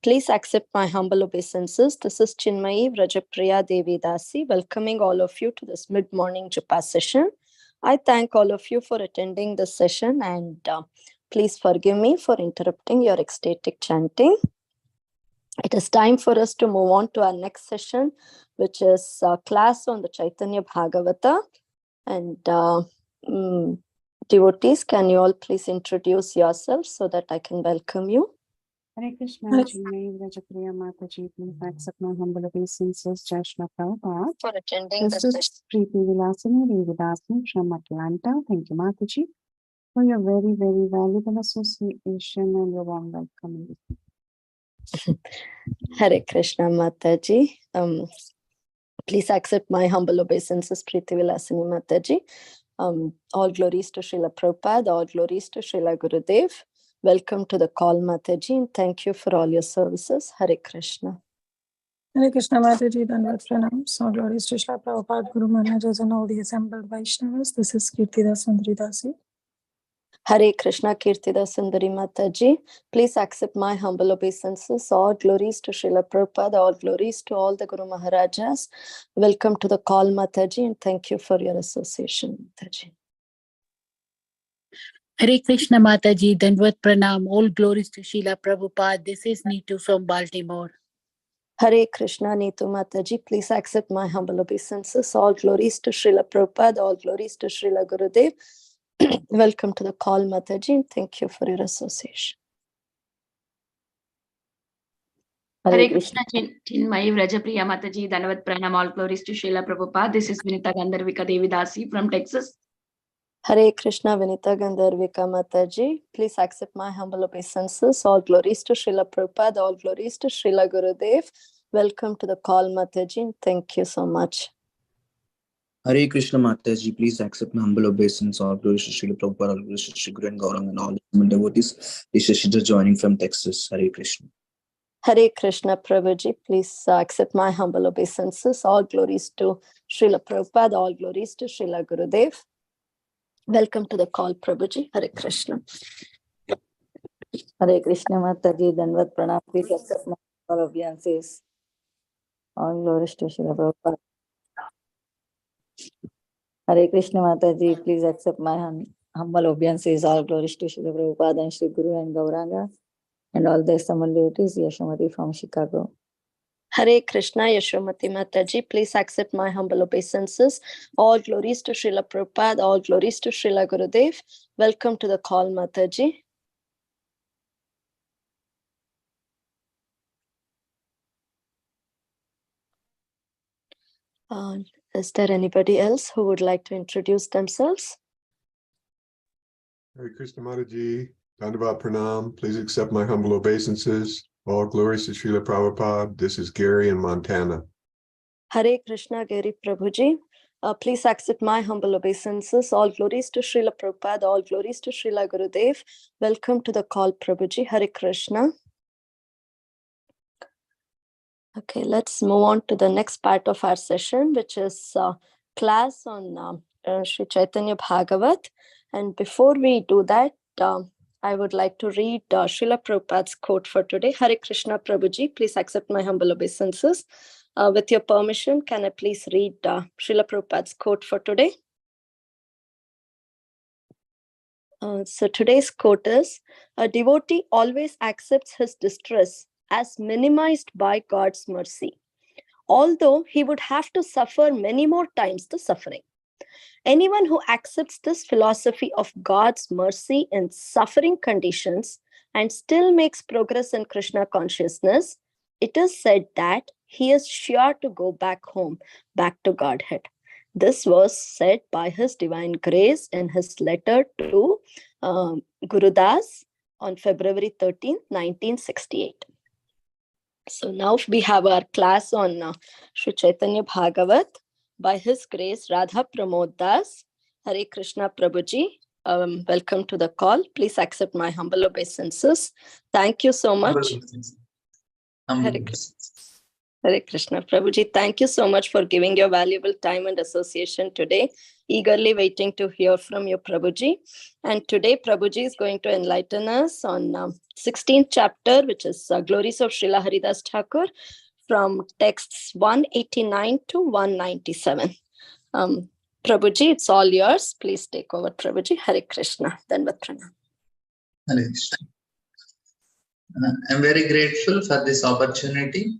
Please accept my humble obeisances. This is Chinmayi Vrajapriya Devi Dasi, welcoming all of you to this mid-morning Japa session. I thank all of you for attending this session, and please forgive me for interrupting your ecstatic chanting. It is time for us to move on to our next session, which is a class on the Caitanya Bhagavata. And devotees, can you all please introduce yourselves so that I can welcome you? Hare Krishna, Chinmayi Vrajapriya Mataji, please accept my humble obeisances, Jai Shri Prabhupada. For attending This is Preeti Vilasini Devidasini from Atlanta. Thank you, Mataji, for your very, very valuable association and your warm welcome. Hare Krishna, Mataji. Please accept my humble obeisances, Preeti Vilasini Mataji. All glories to Srila Prabhupada, all glories to Srila Gurudev. Welcome to the call, Mataji, and thank you for all your services. Hare Krishna. Hare Krishna, Mataji, Dandavat Pranams. All glories to Srila Prabhupada, Guru Maharajas, and all the assembled Vaishnavas. This is Kirtida Sundari Dasi. Hare Krishna, Kirtida Sundari Mataji. Please accept my humble obeisances. All glories to Srila Prabhupada, all glories to all the Guru Maharajas. Welcome to the call, Mataji, and thank you for your association, Mataji. Hare Krishna, Mataji, Dandavat Pranam. All glories to Srila Prabhupada. This is Neetu from Baltimore. Hare Krishna, Neetu Mataji. Please accept my humble obeisances. All glories to Srila Prabhupada, all glories to Srila Gurudev. Welcome to the call, Mataji, and thank you for your association. Hare Krishna, Chinmayi Vrajapriya Mataji, Dandavat Pranam. All glories to Srila Prabhupada. This is Vinita Gandharvika Devi Dasi from Texas. Hare Krishna, Vinita Gandharvika Mataji. Please accept my humble obeisances. All glories to Srila Prabhupada, all glories to Srila Gurudev. Welcome to the call, Mataji, and thank you so much. Hare Krishna, Mataji. Please accept my humble obeisance. All glories to Srila Prabhupada, all glories to Sri Guru and Gauranga, and all the devotees. This is Shishita joining from Texas. Hare Krishna. Hare Krishna, Prabhuji. Please accept my humble obeisances. All glories to Srila Prabhupada, all glories to Srila Gurudev. Welcome to the call, Prabhuji. Hare Krishna. Hare Krishna, Mataji, Dandavat Pranam. Please accept my humble obeisances. All glories to Srila Prabhupada. Hare Krishna, Mataji. Please accept my humble obeisances. All glories to Srila Prabhupada and Sri Guru and Gauranga, and all the assembled devotees. Yashamati from Chicago. Hare Krishna, Yashomati Mataji. Please accept my humble obeisances. All glories to Srila Prabhupada, all glories to Srila Gurudev. Welcome to the call, Mataji. Is there anybody else who would like to introduce themselves? Hare Krishna, Mataji, Dandavat Pranam. Please accept my humble obeisances. All glories to Srila Prabhupada. This is Gary in Montana. Hare Krishna, Gary Prabhuji. Please accept my humble obeisances. All glories to Srila Prabhupada, all glories to Srila Gurudev. Welcome to the call, Prabhuji. Hare Krishna. Okay, let's move on to the next part of our session, which is class on Sri Caitanya Bhagavat. And before we do that, I would like to read Srila Prabhupada's quote for today. Hare Krishna, Prabhuji. Please accept my humble obeisances. With your permission, can I please read Srila Prabhupada's quote for today? So today's quote is, a devotee always accepts his distress as minimized by God's mercy, although he would have to suffer many more times the suffering. Anyone who accepts this philosophy of God's mercy in suffering conditions and still makes progress in Krishna consciousness, it is said that he is sure to go back home, back to Godhead. This was said by His Divine Grace in his letter to Gurudas on February 13, 1968. So now we have our class on Sri Caitanya Bhagavat. By His Grace, Radha Pramod Das. Hare Krishna, Prabhuji. Welcome to the call. Please accept my humble obeisances. Thank you so much. Hare Hare Krishna. Prabhuji, thank you so much for giving your valuable time and association today. Eagerly waiting to hear from you, Prabhuji. And today, Prabhuji is going to enlighten us on 16th chapter, which is Glories of Srila Haridas Thakur, from texts 189 to 197. Prabhuji, it's all yours. Please take over, Prabhuji. Hare Krishna. Dandavat Pranam. Hare Krishna. I'm very grateful for this opportunity.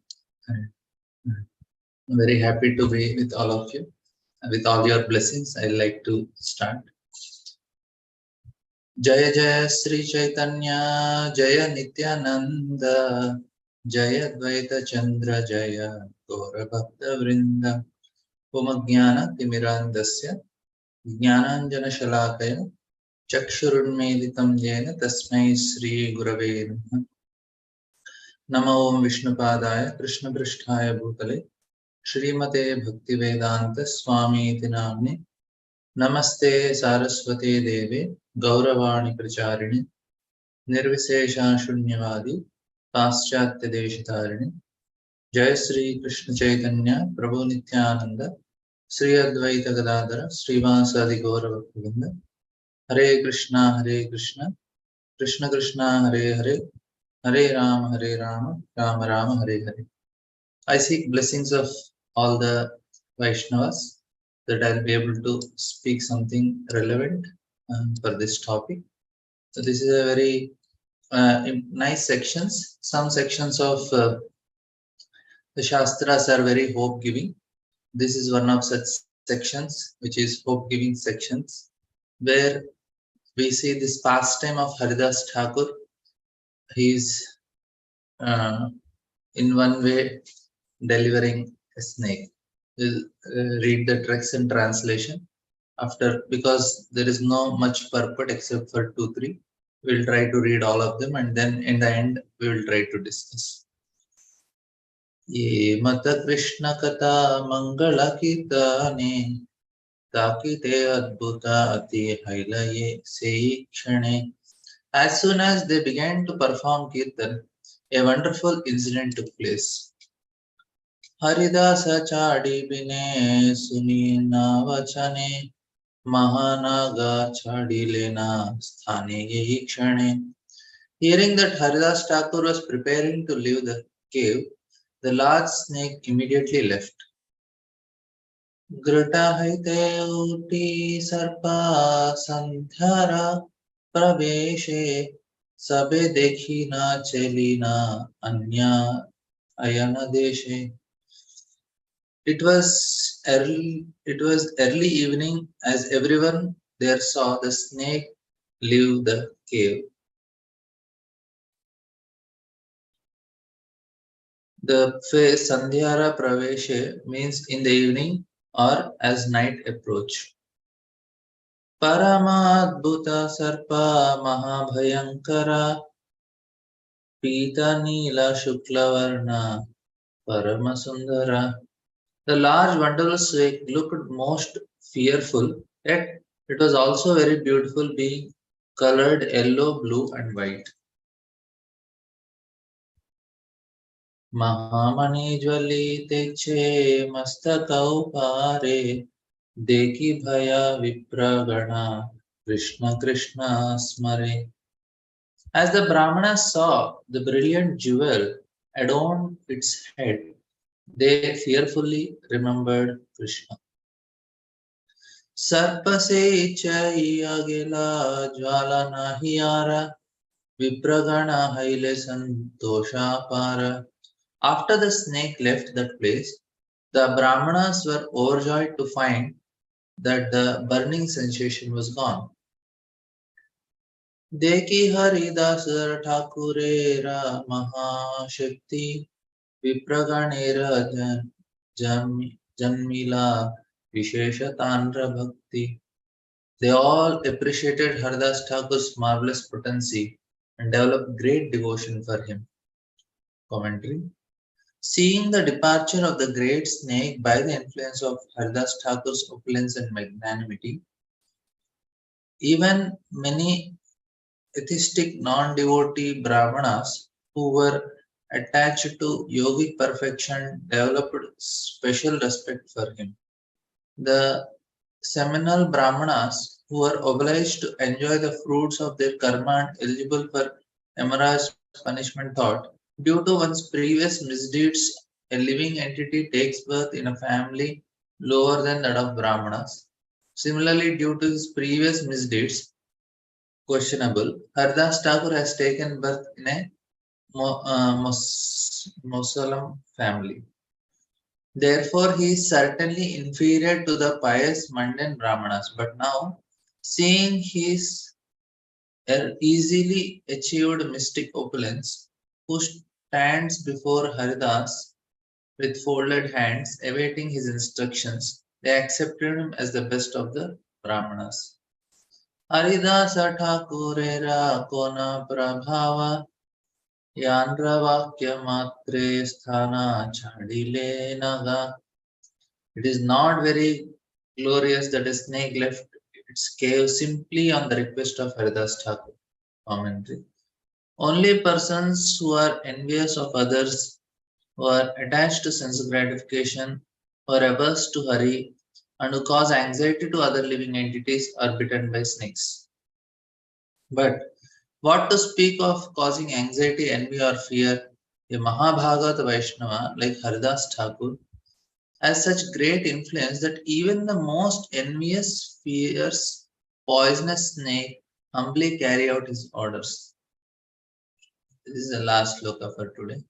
I'm very happy to be with all of you. With all your blessings, I'd like to start. Jaya Jaya Sri Caitanya, Jaya Nityananda, Jaya Dvaita Chandra, Jaya Gaura Bhakta Vrinda, Pumajnana Timirandasya, Jnananjana Shalakaya, Chakshurunmeditam Jena, Tasmai Sri Gurave Namaha. Namo Om Vishnupadaya, Krishna Pristhaya Bhutale, Shrimate Bhaktivedanta Swami iti namne, Namaste Saraswate Deve, Gauravani Pracharini, Nirvisesha Shunyavadi, Paschatya Deshitarini, Jai Sri Krishna Chaitanya, Prabhu Nityananda, Sri Advaita Gadadara, Srivasadi Gaurava Govinda, Hare Krishna, Krishna Krishna, Hare Hare, Hare Rama, Rama Rama, Hare Hare. I seek blessings of all the Vaishnavas that I'll be able to speak something relevant for this topic. So this is a very nice sections. Some sections of the Shastras are very hope-giving. This is one of such sections, which is hope-giving sections, where we see this pastime of Haridas Thakur. He is in one way delivering a snake. We'll read the text in translation after, because there is no much purport except for 2-3. We'll try to read all of them, and then in the end we will try to discuss. Ye mata Krishna kata mangala kirtane takite adbhuta ati hailaye sei kshane. As soon as they began to perform kirtan, a wonderful incident took place. Haridasa chadi bine sunina vachane mahanaga chadi lena sthane yehi kshane. Hearing that Haridas Thakur was preparing to leave the cave, the large snake immediately left. Grata haite uti sarpa sandhyara praveshe sabe dekhi na cheli na anya ayana deshe. It was early evening as everyone there saw the snake leave the cave. The phrase Sandhyara Praveshe means in the evening or as night approach. Paramadbhuta Sarpa Mahabhayankara Pita Nila Shuklavarna Paramasundara. The large wondrous snake looked most fearful, yet it was also very beautiful, being colored yellow, blue and white. Mahamani Jwali Teche Mastakau Pare Deki Bhaya Vipragana Krishna Krishna Smare. As the Brahmanas saw the brilliant jewel adorn its head, they fearfully remembered Krishna. Sarpase Chaya Gela Jwala Nahiyara Vipragana Haile Santosha Para. After the snake left that place, the Brahmanas were overjoyed to find that the burning sensation was gone. Deki Haridasar Thakurera Mahashakti Vipraganera Janmila Visheshatanra Bhakti. They all appreciated Haridas Thakur's marvelous potency and developed great devotion for him. Commentary. Seeing the departure of the great snake by the influence of Haridas Thakur's opulence and magnanimity, even many atheistic non-devotee Brahmanas who were attached to yogic perfection developed special respect for him. The seminal Brahmanas, who were obliged to enjoy the fruits of their karma and eligible for Yamaraj's punishment, thought, due to one's previous misdeeds, a living entity takes birth in a family lower than that of Brahmanas. Similarly, due to his previous misdeeds, questionable, Hardas Thakur has taken birth in a Muslim family. Therefore, he is certainly inferior to the pious mundane Brahmanas. But now, seeing his easily achieved mystic opulence, who stands before Haridas with folded hands, awaiting his instructions, they accepted him as the best of the Brahmanas. Haridasa Thakurera Kona Prabhava Yandra Vakya Matre Sthana Chadile Naga. It is not very glorious that a snake left its cave simply on the request of Haridas Thakur. Commentary. Only persons who are envious of others, who are attached to sense gratification, who are averse to Hari, and who cause anxiety to other living entities are bitten by snakes. But what to speak of causing anxiety, envy, or fear? A Mahabhagavata Vaishnava like Haridas Thakur has such great influence that even the most envious fears poisonous snake humbly carry out his orders. This is the last sloka for today.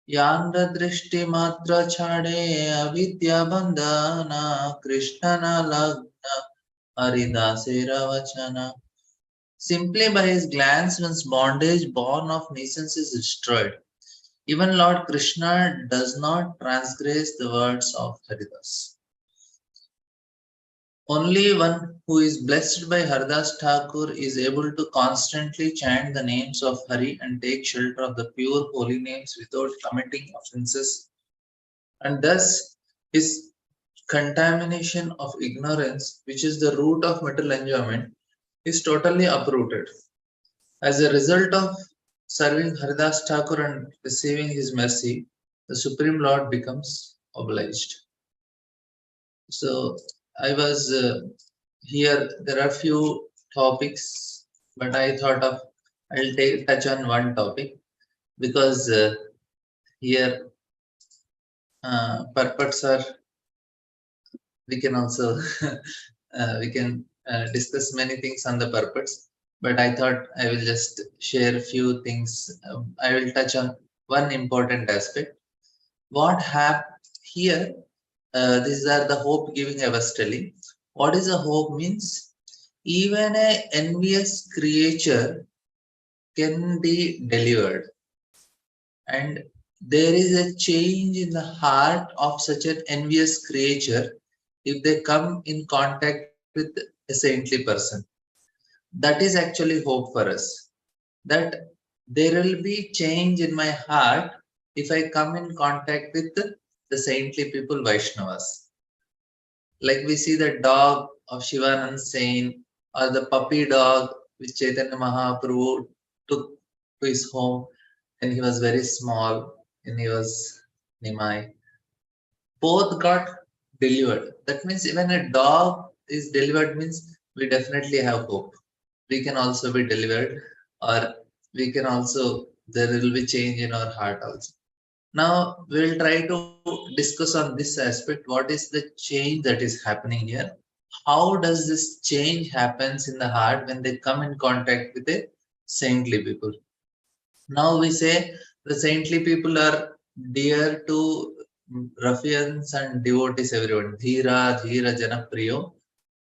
Yanda drishti matra chade avidya bandhana krishnana lagna haridasera vachana. Simply by his glance one's bondage born of nuisance is destroyed. Even Lord Krishna does not transgress the words of Haridas. Only one who is blessed by Haridas Thakur is able to constantly chant the names of Hari and take shelter of the pure holy names without committing offences, and thus his contamination of ignorance, which is the root of material enjoyment, is totally uprooted. As a result of serving Haridas Thakur and receiving his mercy, the Supreme Lord becomes obliged. So I was here. There are few topics, but I thought of I'll touch on one topic because here purports are. We can also we can discuss many things on the purports, but I thought I will just share a few things. I will touch on one important aspect. What happened here? These are the hope giving I was telling. What is a hope means? Even an envious creature can be delivered, and there is a change in the heart of such an envious creature if they come in contact with a saintly person. That is actually hope for us, that there will be change in my heart if I come in contact with the saintly people, Vaishnavas. Like we see the dog of Shivanand Sain or the puppy dog which Chaitanya Mahaprabhu took to his home when he was very small, when he was Nimai. Both got delivered. That means even a dog is delivered means we definitely have hope. We can also be delivered, or we can also, there will be change in our heart also. Now we'll try to discuss on this aspect. What is the change that is happening here? How does this change happens in the heart when they come in contact with a saintly people? Now we say the saintly people are dear to ruffians and devotees, everyone. Dhira, Dhira, Janapriyo,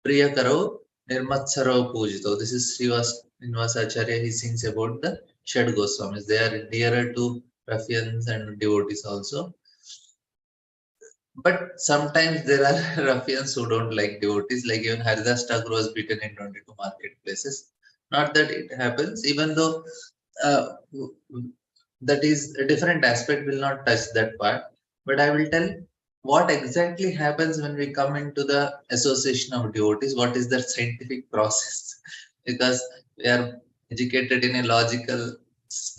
Priyakaro, Nirmatsaro Pujito. This is Srivasacharya. He sings about the Shad Goswamis. They are dearer to ruffians and devotees also. But sometimes there are ruffians who don't like devotees, like even Haridas Thakur was beaten in 22 marketplaces. Not that it happens, even though uh, that is a different aspect, will not touch that part. But I will tell what exactly happens when we come into the association of devotees, what is the scientific process. Because we are educated in a logical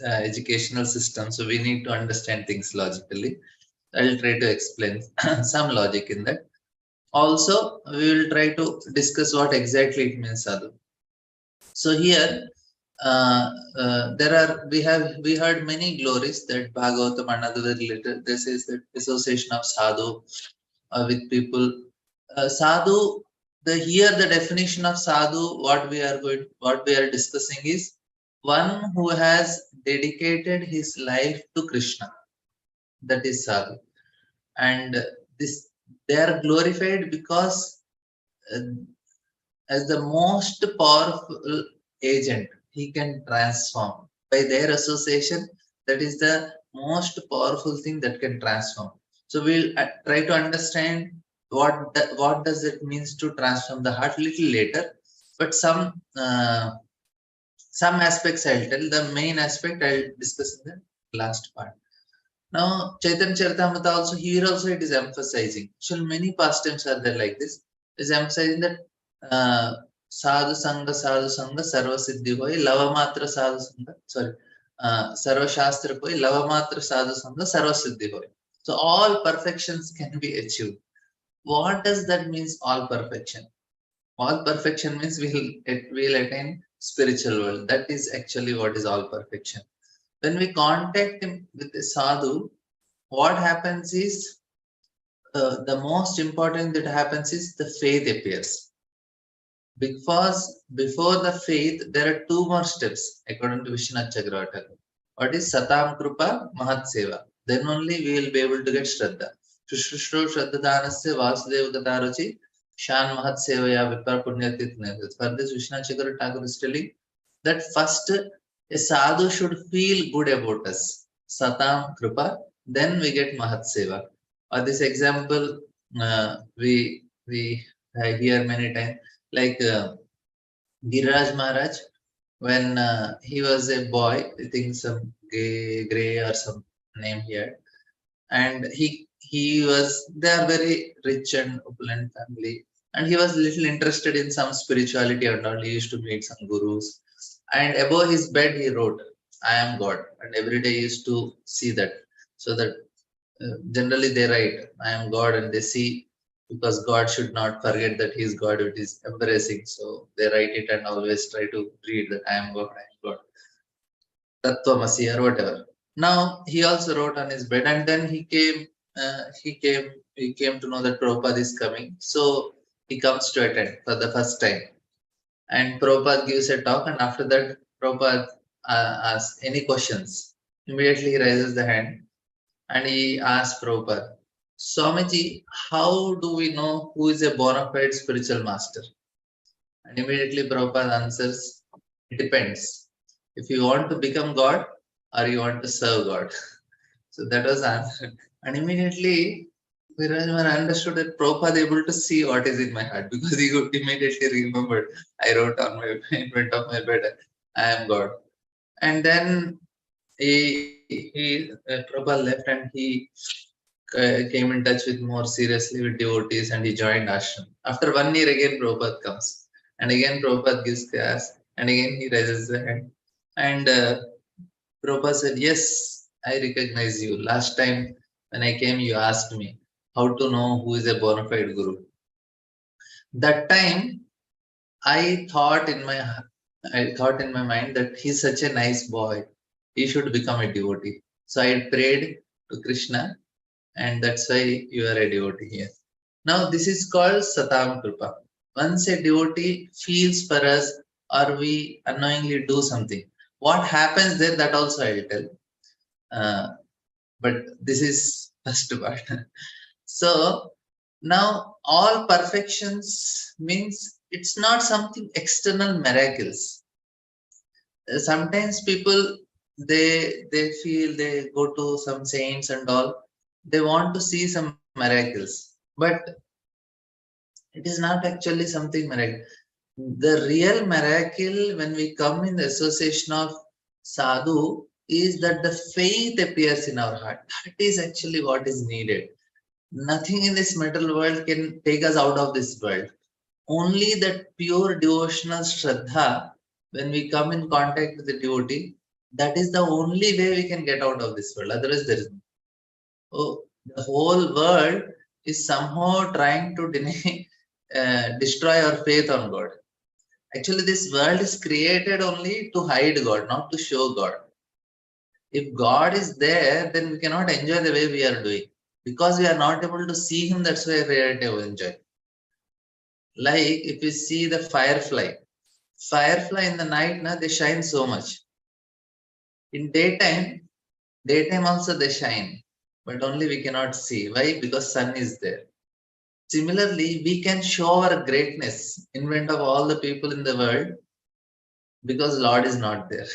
educational system, so we need to understand things logically. I'll try to explain some logic in that. Also, we will try to discuss what exactly it means sadhu. So here, we heard many glories that Bhagavatam and other related. This is the association of sadhu with people. Sadhu, here the definition of sadhu, what we are discussing is one who has dedicated his life to Krishna. That is sadhu, and this they are glorified because as the most powerful agent, he can transform by their association. That is the most powerful thing that can transform. So we'll try to understand what does it means to transform the heart little later, but some aspects I'll tell. The main aspect I'll discuss in the last part. Now, Chaitanya Charitamrita also, here also it is emphasizing. So many pastimes are there like this. Is emphasizing that sadhu sangha sarva siddhi hoy lava matra sadhu sangha, sorry, sarva shastra hoy lava matra sadhu sangha sarva siddhi hoy. So all perfections can be achieved. What does that means, all perfection? All perfection means we'll attain spiritual world. That is actually what is all perfection. When we contact him with a sadhu, what happens is the most important that happens is the faith appears. Because before the faith, there are two more steps according to Vishwanath Chakravarti. What is Satam Krupa Mahat Seva? Then only we will be able to get Shraddha. Shushrushro Shraddha Dhanasya Vasudev Gataruchi Shan Mahat Sevaya Vipar Punyatit. For this, Vishwanath Chakravarti is telling that first a sadhu should feel good about us. Satam Krupa, then we get Mahat Seva. Or this example we hear many times, like Giriraj Maharaj, when he was a boy, I think some Gray or some name here, and they are very rich and opulent family, and he was little interested in some spirituality and all. He used to meet some gurus, and above his bed he wrote, "I am God," and every day he used to see that, so that generally they write, "I am God," and they see, because God should not forget that he is God. It is embarrassing, so they write it and always try to read that, "I am God, I am God." Tattvamasi or whatever. Now he also wrote on his bed, and then he came to know that Prabhupada is coming. So he comes to attend for the first time. And Prabhupada gives a talk, and after that, Prabhupada asks any questions. Immediately he raises the hand and he asks Prabhupada, "Swamiji, how do we know who is a bona fide spiritual master?" And immediately Prabhupada answers, "It depends. If you want to become God or you want to serve God." So that was answered. And immediately Viraj understood that Prabhupada able to see what is in my heart, because he immediately remembered, I wrote on my in front of my bed, "I am God." And then Prabhupada left, and he came in touch with more seriously with devotees, and he joined ashram. After 1 year again Prabhupada comes, and again Prabhupada gives class, and again he raises the hand, and Prabhupada said, "Yes, I recognize you. Last time when I came, you asked me how to know who is a bona fide guru." That time I thought in my mind that he's such a nice boy, he should become a devotee. So I prayed to Krishna, and that's why you are a devotee here. Now this is called Satam Kripa. Once a devotee feels for us, or we unknowingly do something, what happens there, that also I will tell. But this is first part. So now all perfections means it's not something external miracles. Sometimes people they feel, they go to some saints and all, they want to see some miracles, but it is not actually something miracle. The real miracle when we come in the association of sadhu is that the faith appears in our heart. That is actually what is needed. Nothing in this material world can take us out of this world. Only that pure devotional shraddha, when we come in contact with the devotee, That is the only way we can get out of this world. Otherwise, there is no. Oh, the whole world is somehow trying to destroy our faith on God. Actually, this world is created only to hide God, not to show God. If God is there, then we cannot enjoy the way we are doing. Because we are not able to see Him, that's why we are able to enjoy. Like if you see the firefly in the night, they shine so much. In daytime also they shine, but only we cannot see. Why? Because sun is there. Similarly, we can show our greatness in front of all the people in the world because Lord is not there.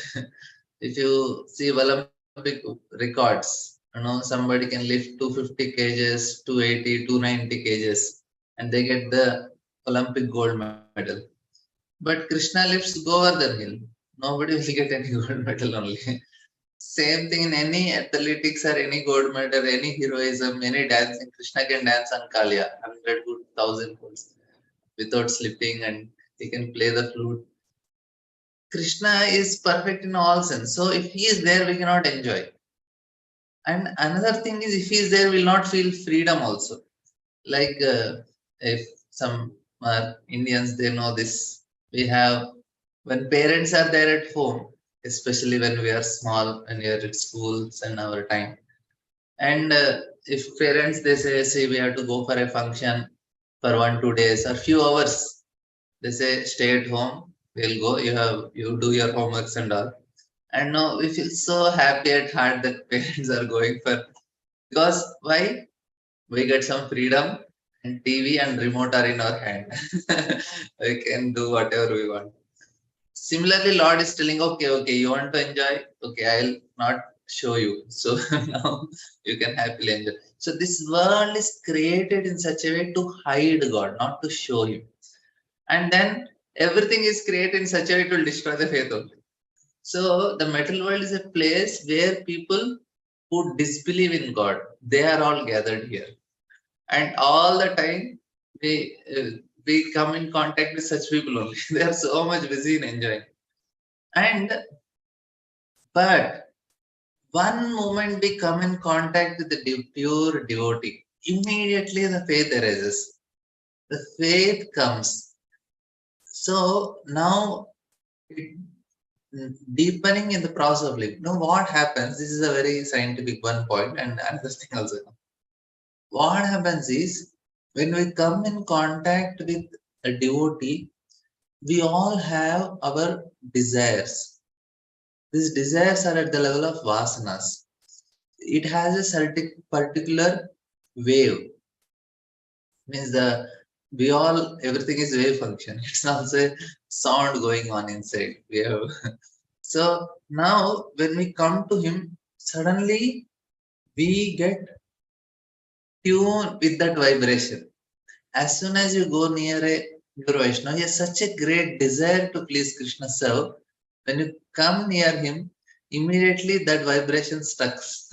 If you see Olympic records, somebody can lift 250 kgs, 280, 290 kgs, and they get the Olympic gold medal. But Krishna lifts go over the hill. Nobody will get any gold medal only. Same thing in any athletics or any gold medal, any heroism, any dancing. Krishna can dance on Kalya, 100 good, 1,000 goals without slipping, and he can play the flute. Krishna is perfect in all sense. So if he is there, we cannot enjoy. And another thing is, if he is there, we will not feel freedom also. Like if some Indians, they know this. We have, when parents are there at home, especially when we are small and we are at schools and our time. And if parents, they say, we have to go for a function for 1-2 days or few hours, they say, stay at home, we'll go, you do your homeworks and all. And now we feel so happy at heart that parents are going for, because why? We get some freedom, and TV and remote are in our hand. We can do whatever we want. Similarly, Lord is telling, okay, you want to enjoy? Okay, I'll not show you. So now you can happily enjoy. So this world is created in such a way to hide God, not to show Him. And then everything is created in such a way to destroy the faith only. So the material world is a place where people who disbelieve in God, they are all gathered here. And all the time we come in contact with such people only. They are so much busy in enjoying. But one moment we come in contact with the pure devotee, immediately the faith arises. The faith comes. So now deepening in the process of living. Now what happens? This is a very scientific one point, and another thing also. What happens is, when we come in contact with a devotee, we all have our desires. These desires are at the level of vasanas. It has a certain particular wave. Means everything is wave function. It's also a sound going on inside. So now when we come to him, suddenly we get tuned with that vibration. As soon as you go near a pure Vaishnava, he has such a great desire to please Krishna self. When you come near him, immediately that vibration stucks.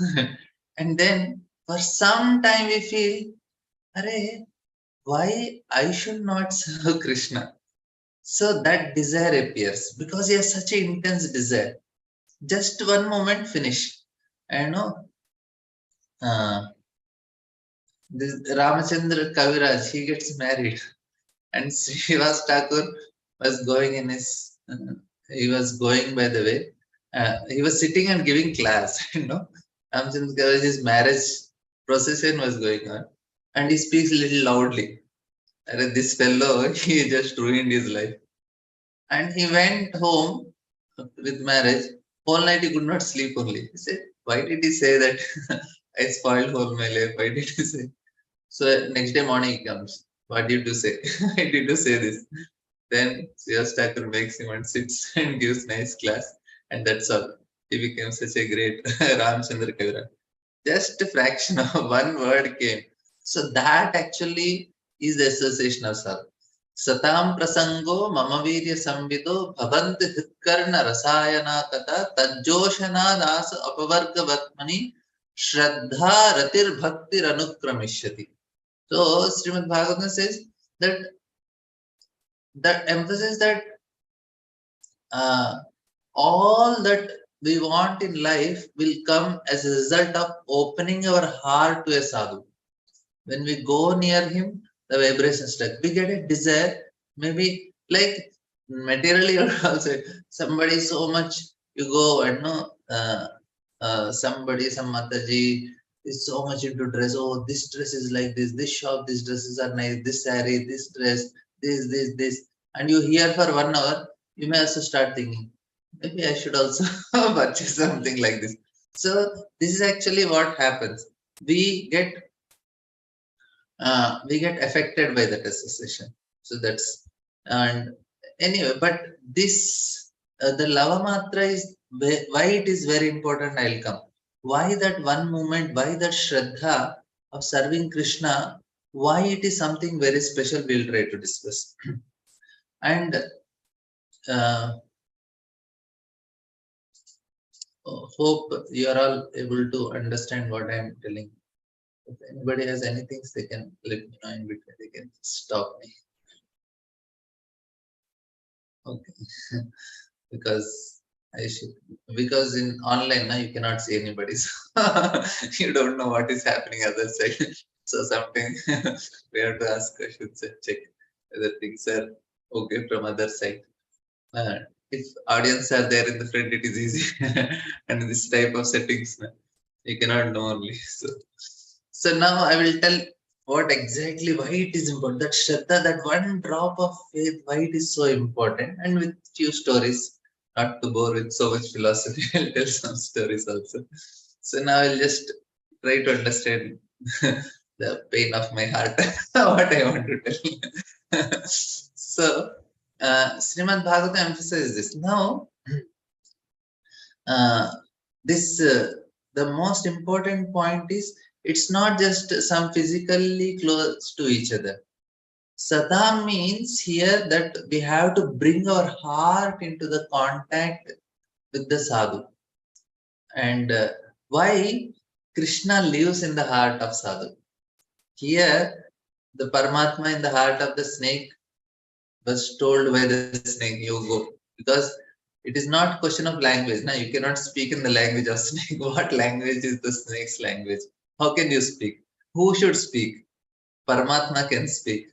And then for some time we feel, Arey, why I should not serve Krishna? So that desire appears because he has such an intense desire. Just one moment, finish. This Ramachandra Kaviraj, he gets married, and Srivas Thakur was going in his, he was going by the way, he was sitting and giving class, Ramachandra Kaviraj's marriage procession was going on, and he speaks a little loudly. This fellow, he just ruined his life. And he went home with marriage. Whole night he could not sleep only. He said, why did he say that? I spoiled whole my life. Why did he say? So next day morning he comes. What did you say? I did you say this? Then Srivas Thakur makes him and sits and gives nice class. And that's all. He became such a great Ramchandra Kaviraj. Just a fraction of one word came. So that actually is the association of self. Satam prasango mama virya samvido bhavanti hritkarna rasayana kata tajjoshana das apavarga vatmani shraddha ratir bhaktir anukramishyati. So Srimad Bhagavatam says that the emphasis that all that we want in life will come as a result of opening our heart to a sadhu. When we go near him, the vibration struck. We get a desire, maybe like materially also. Somebody so much, you go and somebody, some Mataji is so much into dress. Oh, this dress is like this shop, these dresses are nice, this saree, this dress, this. And you hear for 1 hour, you may also start thinking, maybe I should also purchase something like this. So this is actually what happens. We get affected by that association. So that's, and anyway, but this the lava matra is why it is very important. I'll come. Why that one moment? Why that shraddha of serving Krishna? Why it is something very special? We'll try to discuss. And hope you are all able to understand what I am telling. If anybody has anything, they can let me know in between. They can stop me. Okay. because in online now you cannot see anybody, so you don't know what is happening other side. So something we have to ask questions and check whether things are okay from other side. If audience are there in the front, it is easy. And this type of settings you cannot know only. So now I will tell what exactly why it is important. That Shraddha, that one drop of faith, why it is so important, and with few stories, not to bore with so much philosophy, I'll tell some stories also. So now I'll just try to understand the pain of my heart, what I want to tell. So, Srimad Bhagavata emphasizes this. Now, the most important point is it's not just some physically close to each other. Sada means here that we have to bring our heart into the contact with the sadhu. And why Krishna lives in the heart of sadhu? Here, the Paramatma in the heart of the snake was told by the snake, you go. Because it is not question of language. Now you cannot speak in the language of snake. What language is the snake's language? How can you speak? Who should speak? Paramatma can speak.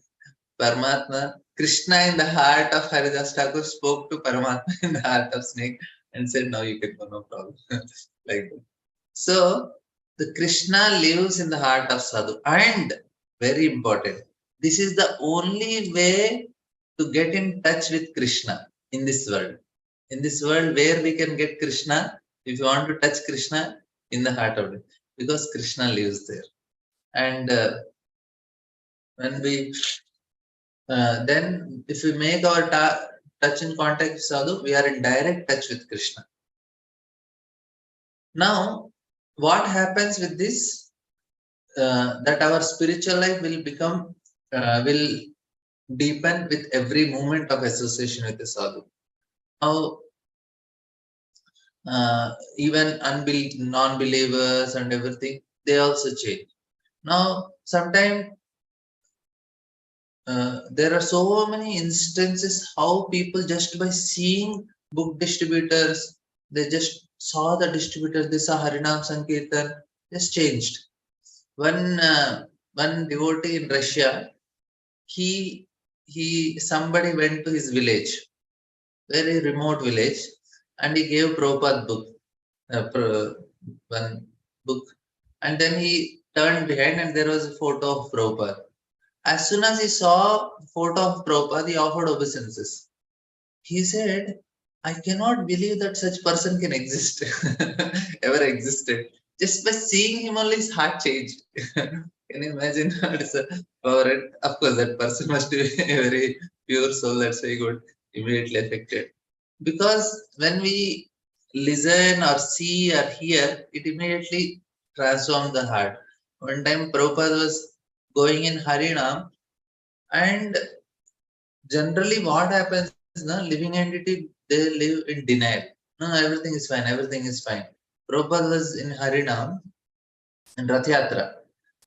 Paramatma, Krishna in the heart of Haridas Thakur spoke to Paramatma in the heart of snake and said, now you can go, no problem. Like that. So the Krishna lives in the heart of sadhu. And very important, this is the only way to get in touch with Krishna in this world. In this world where we can get Krishna, if you want to touch Krishna, in the heart of it, because Krishna lives there. And when we then if we make our touch in contact with sadhu, we are in direct touch with Krishna. Now, what happens with this? That our spiritual life will become will deepen with every moment of association with the sadhu. Now, even non-believers and everything, they also change. Now, sometimes there are so many instances how people just by seeing book distributors, they just saw the distributor, they saw Harinam Sankirtan, just changed. One devotee in Russia, somebody went to his village, very remote village, and he gave Prabhupada book, one book, and then he turned behind and there was a photo of Prabhupada. As soon as he saw photo of Prabhupada, he offered obeisances. He said, I cannot believe that such person can exist, ever existed. Just by seeing him only, his heart changed. Can you imagine? It's a power. Of course, that person must be a very pure soul. That's why he got immediately affected. Because when we listen or see or hear, it immediately transforms the heart. One time, Prabhupada was going in Harinam, and generally what happens is, living entity, they live in denial. No, everything is fine, everything is fine. Prabhupada was in Harinam, in Rath Yatra,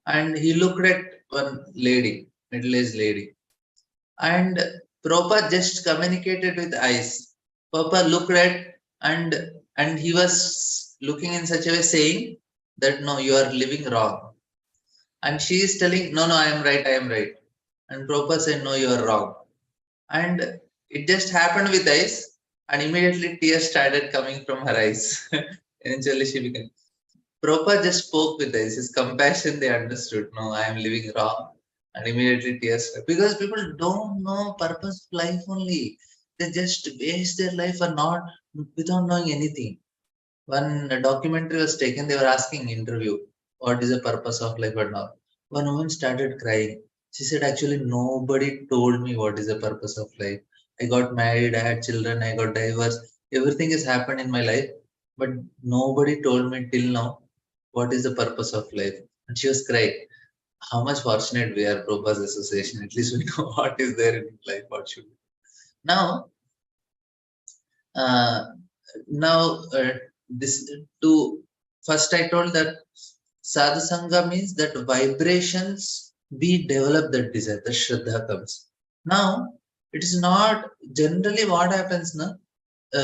and he looked at one lady, middle-aged lady, and Prabhupada just communicated with eyes. Prabhupada looked at, and And he was looking in such a way saying that, no, you are living wrong. And she is telling, no, I am right, I am right. And Prabhupada said, no, you are wrong. And it just happened with eyes, and immediately tears started coming from her eyes. Eventually she became. Prabhupada just spoke with us. His compassion, they understood. No, I am living wrong. And immediately tears. Because people don't know purpose of life only. They just waste their life for not, without knowing anything. One documentary was taken, they were asking interview, what is the purpose of life or not. One woman started crying. She said, actually, nobody told me what is the purpose of life. I got married, I had children, I got divorced. Everything has happened in my life, but nobody told me till now what is the purpose of life. And she was crying. How much fortunate we are, Prabhupada's association. At least we know what is there in life, what should be. Now, uh, this to first I told that sadhusanga means that vibrations we develop that desire, the shraddha comes. Now it is not generally what happens now.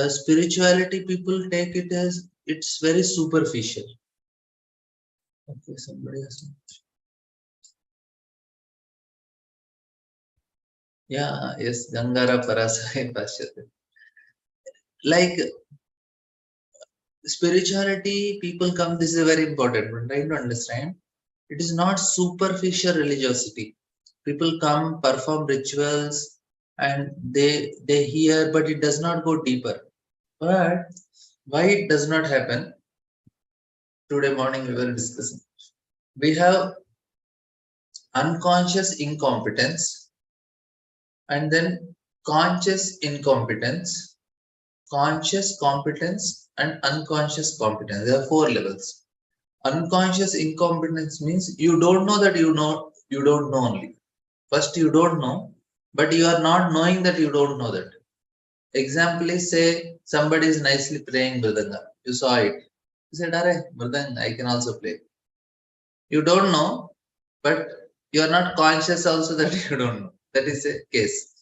Spirituality people take it as it's very superficial. Okay, somebody has to... Yeah, yes, Gangara Parasai Pashyate. Like spirituality people come, this is very important. We're trying to understand. It is not superficial religiosity. People come, perform rituals, and they hear, but it does not go deeper. But why it does not happen? Today morning we were discussing. We have unconscious incompetence, and then conscious incompetence, conscious competence, and unconscious competence. There are 4 levels. Unconscious incompetence means you don't know that you don't know only. First, you don't know, but you are not knowing that you don't know that. Example is, say somebody is nicely playing mridanga. You saw it. You said, "Arey, mridanga, I can also play." You don't know, but you are not conscious also that you don't know. That is a case.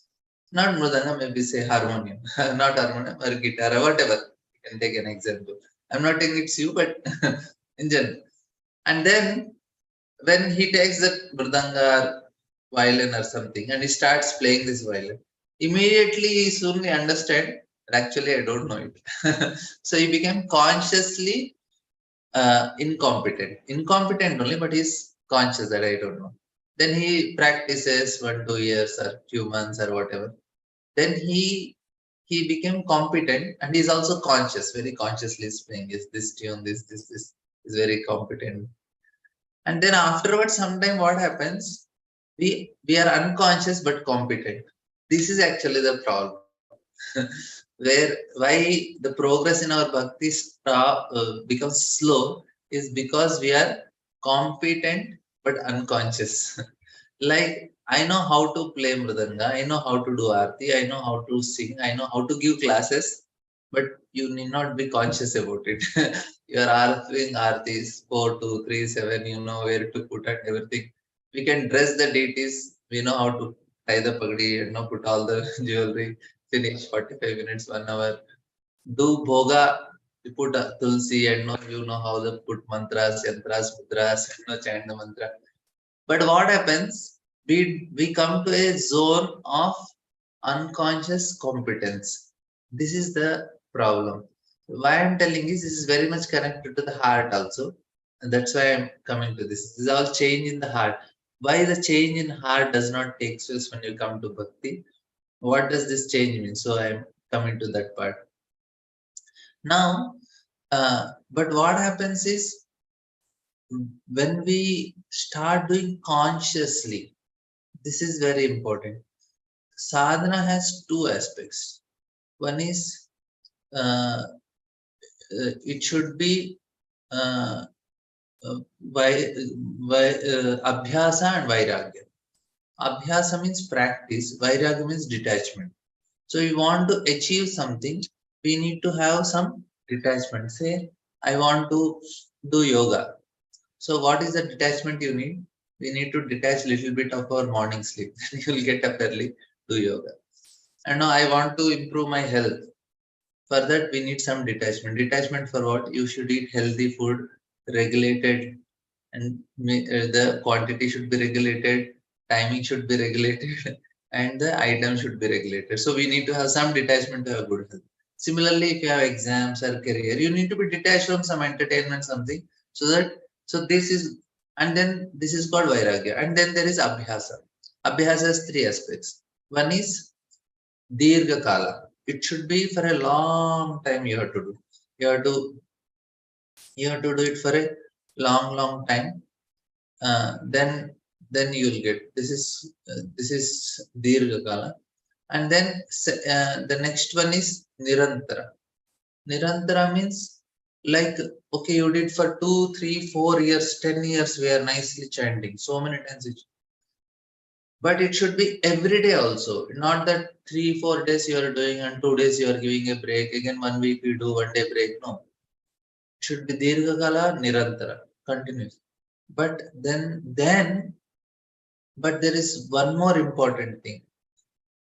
Not mridanga, maybe say harmonium, not harmonium or guitar or whatever. You can take an example. I'm not saying it's you, but in general. And then when he takes that mridanga or violin or something and he starts playing this violin, immediately he soon understand that actually I don't know it. So he became consciously incompetent only, but he's conscious that I don't know. Then he practices 1-2 years or few months or whatever. Then he became competent, and he's also conscious, very consciously playing. Is this tune, this is very competent. And then afterwards, sometime what happens? We are unconscious but competent. This is actually the problem. Where why the progress in our bhakti becomes slow is because we are competent but unconscious. Like, I know how to play mridanga, I know how to do aarti, I know how to sing, I know how to give classes, but you need not be conscious about it. You are doing aartis 4, 2, 3, 7, you know where to put and everything. We can dress the deities, we know how to tie the pagdi, you know, put all the jewelry, finish 45 minutes, 1 hour, do bhoga, you put a tulsi, and know, you know how to put mantras, yantras, mudras, you know, chant the mantra. But what happens? We come to a zone of unconscious competence. This is the problem. Why I'm telling is this is very much connected to the heart also. And that's why I'm coming to this. This is all change in the heart. Why the change in heart does not take place when you come to bhakti? What does this change mean? So I'm coming to that part. Now, but what happens is when we start doing consciously, this is very important. Sadhana has 2 aspects. One is it should be abhyasa and vairagya. Abhyasa means practice, vairagya means detachment. So we want to achieve something, we need to have some detachment. Say, I want to do yoga. So what is the detachment you need? We need to detach a little bit of our morning sleep. You will get up early, do yoga. And now I want to improve my health. For that, we need some detachment. Detachment for what? You should eat healthy food, regulated, and the quantity should be regulated, timing should be regulated, and the item should be regulated. So we need to have some detachment to have good health. Similarly, if you have exams or career, you need to be detached from some entertainment, something, so this is, and then this is called vairagya. And then there is abhyasa. Abhyasa has three aspects. One is dirgha kala. It should be for a long time you have to do. You have to do it for a long time. Then you will get, this is dirgha kala. And then the next one is nirantara. Nirantara means, like, okay, you did for 2, 3, 4 years, 10 years, we are nicely chanting so many times. But it should be every day also, not that 3, 4 days you are doing and 2 days you are giving a break, again 1 week you do 1 day break. No, it should be dirgha kala nirantara, continuous. But there is one more important thing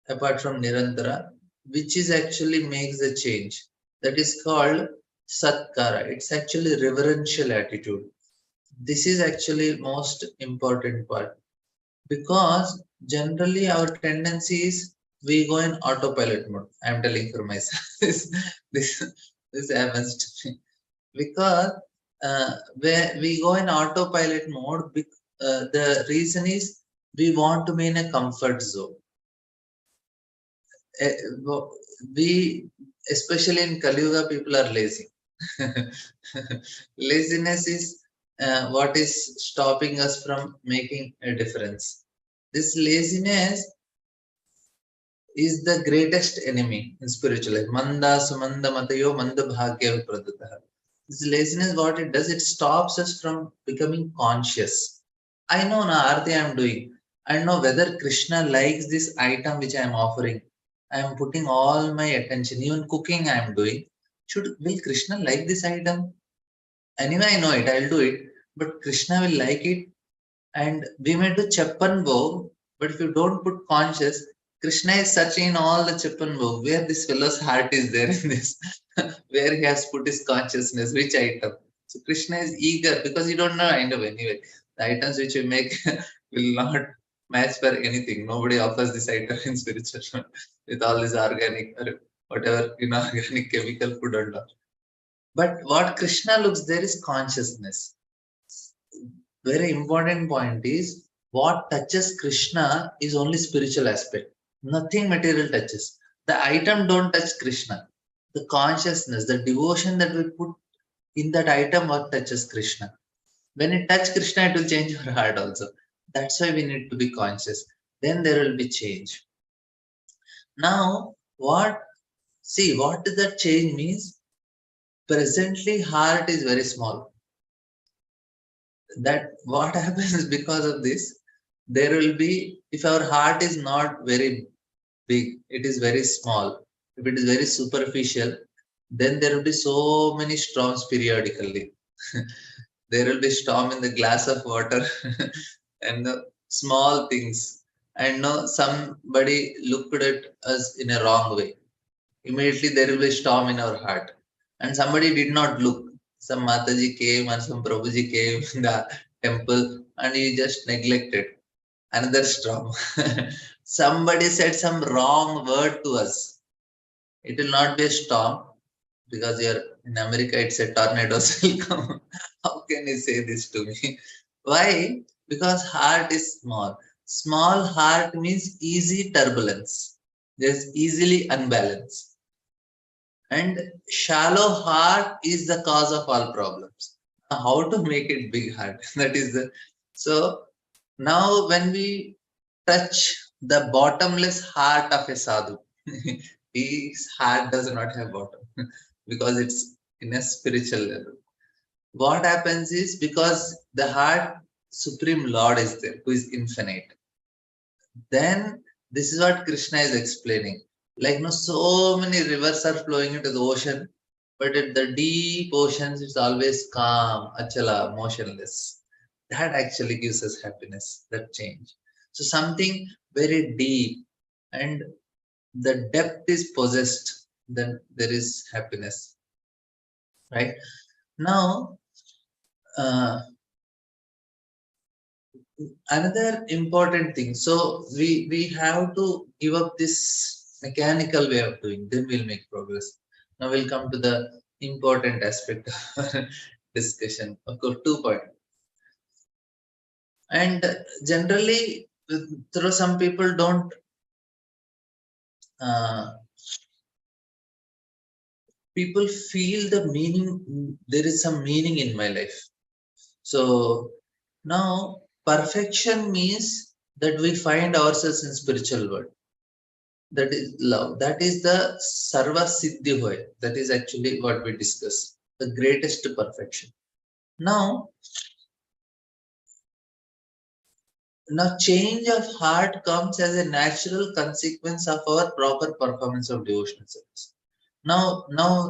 apart from nirantara, which is actually makes the change. That is called satkara. It's actually reverential attitude. This is actually most important part, because generally our tendency is we go in autopilot mode. I am telling for myself. this happens to me, because where we go in autopilot mode. The reason is we want to be in a comfort zone. We, especially in Kali Yuga, people are lazy. Laziness is what is stopping us from making a difference. This laziness is the greatest enemy in spiritual life. Manda sumanda matayo manda bhagya pradataha. This laziness, what it does, it stops us from becoming conscious. I know na Aarti I am doing. I know whether Krishna likes this item which I am offering. I am putting all my attention. Even cooking I am doing. Will Krishna like this item? Anyway, I know it. I will do it. But Krishna will like it. And we may do Chappan Bhog, but if you don't put conscious, Krishna is searching in all the Chappan Bhog, where this fellow's heart is there in this, where he has put his consciousness, which item. So Krishna is eager, because you don't know item anyway. The items which you make will not match for anything. Nobody offers this item in spiritual with all this organic or whatever inorganic chemical food and all. But what Krishna looks there is consciousness. Very important point is, what touches Krishna is only spiritual aspect. Nothing material touches. The item don't touch Krishna. The consciousness, the devotion that we put in that item, what touches Krishna. When it touches Krishna, it will change your heart also. That's why we need to be conscious. Then there will be change. Now, what does that change means? Presently, heart is very small. That what happens because of this, there will be, if our heart is not very big, it is very small. If it is very superficial, then there will be so many storms periodically. There will be storm in the glass of water and small things. And somebody looked at us in a wrong way. Immediately there will be a storm in our heart. And somebody did not look. Some Mataji came and some Prabhuji came in the temple and he just neglected. Another storm. Somebody said some wrong word to us. It will not be a storm, because you're in America, it's a tornadoes will come. How can you say this to me? Why? Because heart is small. Small heart means easy turbulence. There's easily unbalance. And shallow heart is the cause of all problems. How to make it big heart? That is the. So now when we touch the bottomless heart of a sadhu, his heart does not have bottom because it's in a spiritual level. What happens is, because the heart Supreme Lord is there, who is infinite. Then this is what Krishna is explaining. Like, so many rivers are flowing into the ocean, but at the deep oceans, it's always calm, achala, motionless. That actually gives us happiness, that change. So something very deep, and the depth is possessed. then there is happiness, right? Now, another important thing. So we have to give up this mechanical way of doing. Then we'll make progress. Now we'll come to the important aspect of our discussion. Of course, 2 points. And generally, through some people don't. People feel the meaning. There is some meaning in my life. So now perfection means that we find ourselves in spiritual world. That is love. That is the sarva siddhi hoy. That is actually what we discuss. The greatest perfection. Now change of heart comes as a natural consequence of our proper performance of devotional service. Now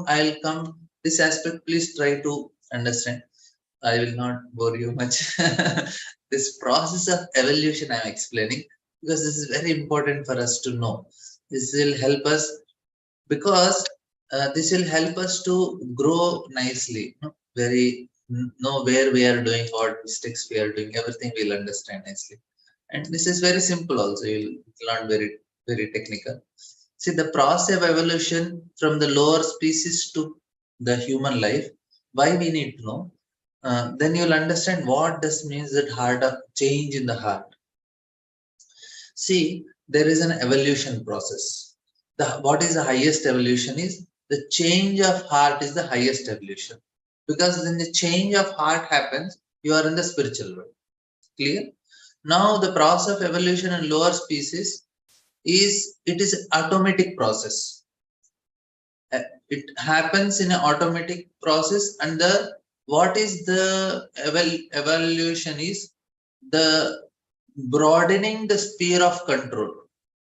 I'll come this aspect. Please try to understand. I will not bore you much. This process of evolution I'm explaining because this is very important for us to know. This will help us because this will help us to grow nicely. Know where we are doing, what mistakes we are doing, everything we'll understand nicely. And this is very simple also. You'll learn very technical. See, the process of evolution from the lower species to the human life, why we need to know. Then you'll understand what this means, that heart of change in the heart. See, there is an evolution process. What is the highest evolution is the change of heart is the highest evolution. Because when the change of heart happens, you are in the spiritual world. Clear? Now the process of evolution in lower species is automatic process. It happens in an automatic process, and what is the evolution is the broadening the sphere of control.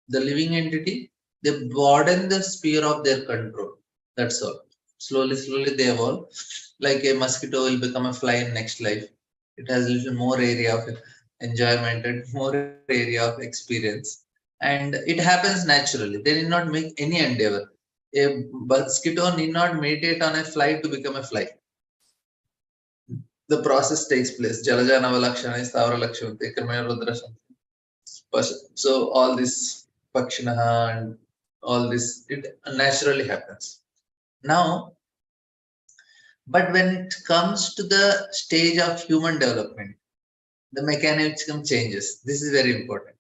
The living entity, they broaden the sphere of their control. That's all. Slowly they evolve. Like a mosquito will become a fly in next life. It has a little more area of enjoyment and more area of experience. And it happens naturally. They need not make any endeavor. A mosquito need not meditate on a fly to become a fly. The process takes place. Jalajana Valakshana is Thavara Lakshana, Ekramaya Rudra. So all this Pakshinaha and all this, it naturally happens. Now, but when it comes to the stage of human development, the mechanism changes. This is very important.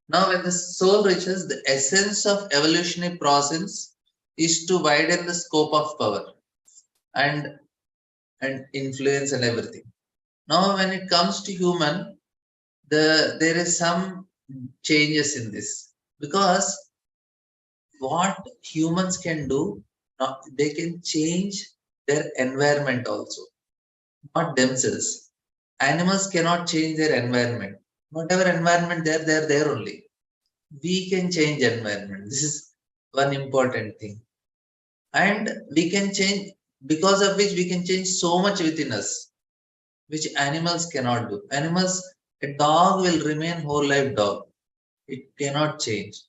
Now, when the soul reaches the essence of evolutionary process is to widen the scope of power and influence and everything. Now, when it comes to human, there is some changes in this, because what humans can do, they can change their environment also, not themselves. Animals cannot change their environment. Whatever environment they're there only. We can change environment. This is one important thing. And we can change, because of which we can change so much within us, which animals cannot do. A dog will remain whole life dog. It cannot change.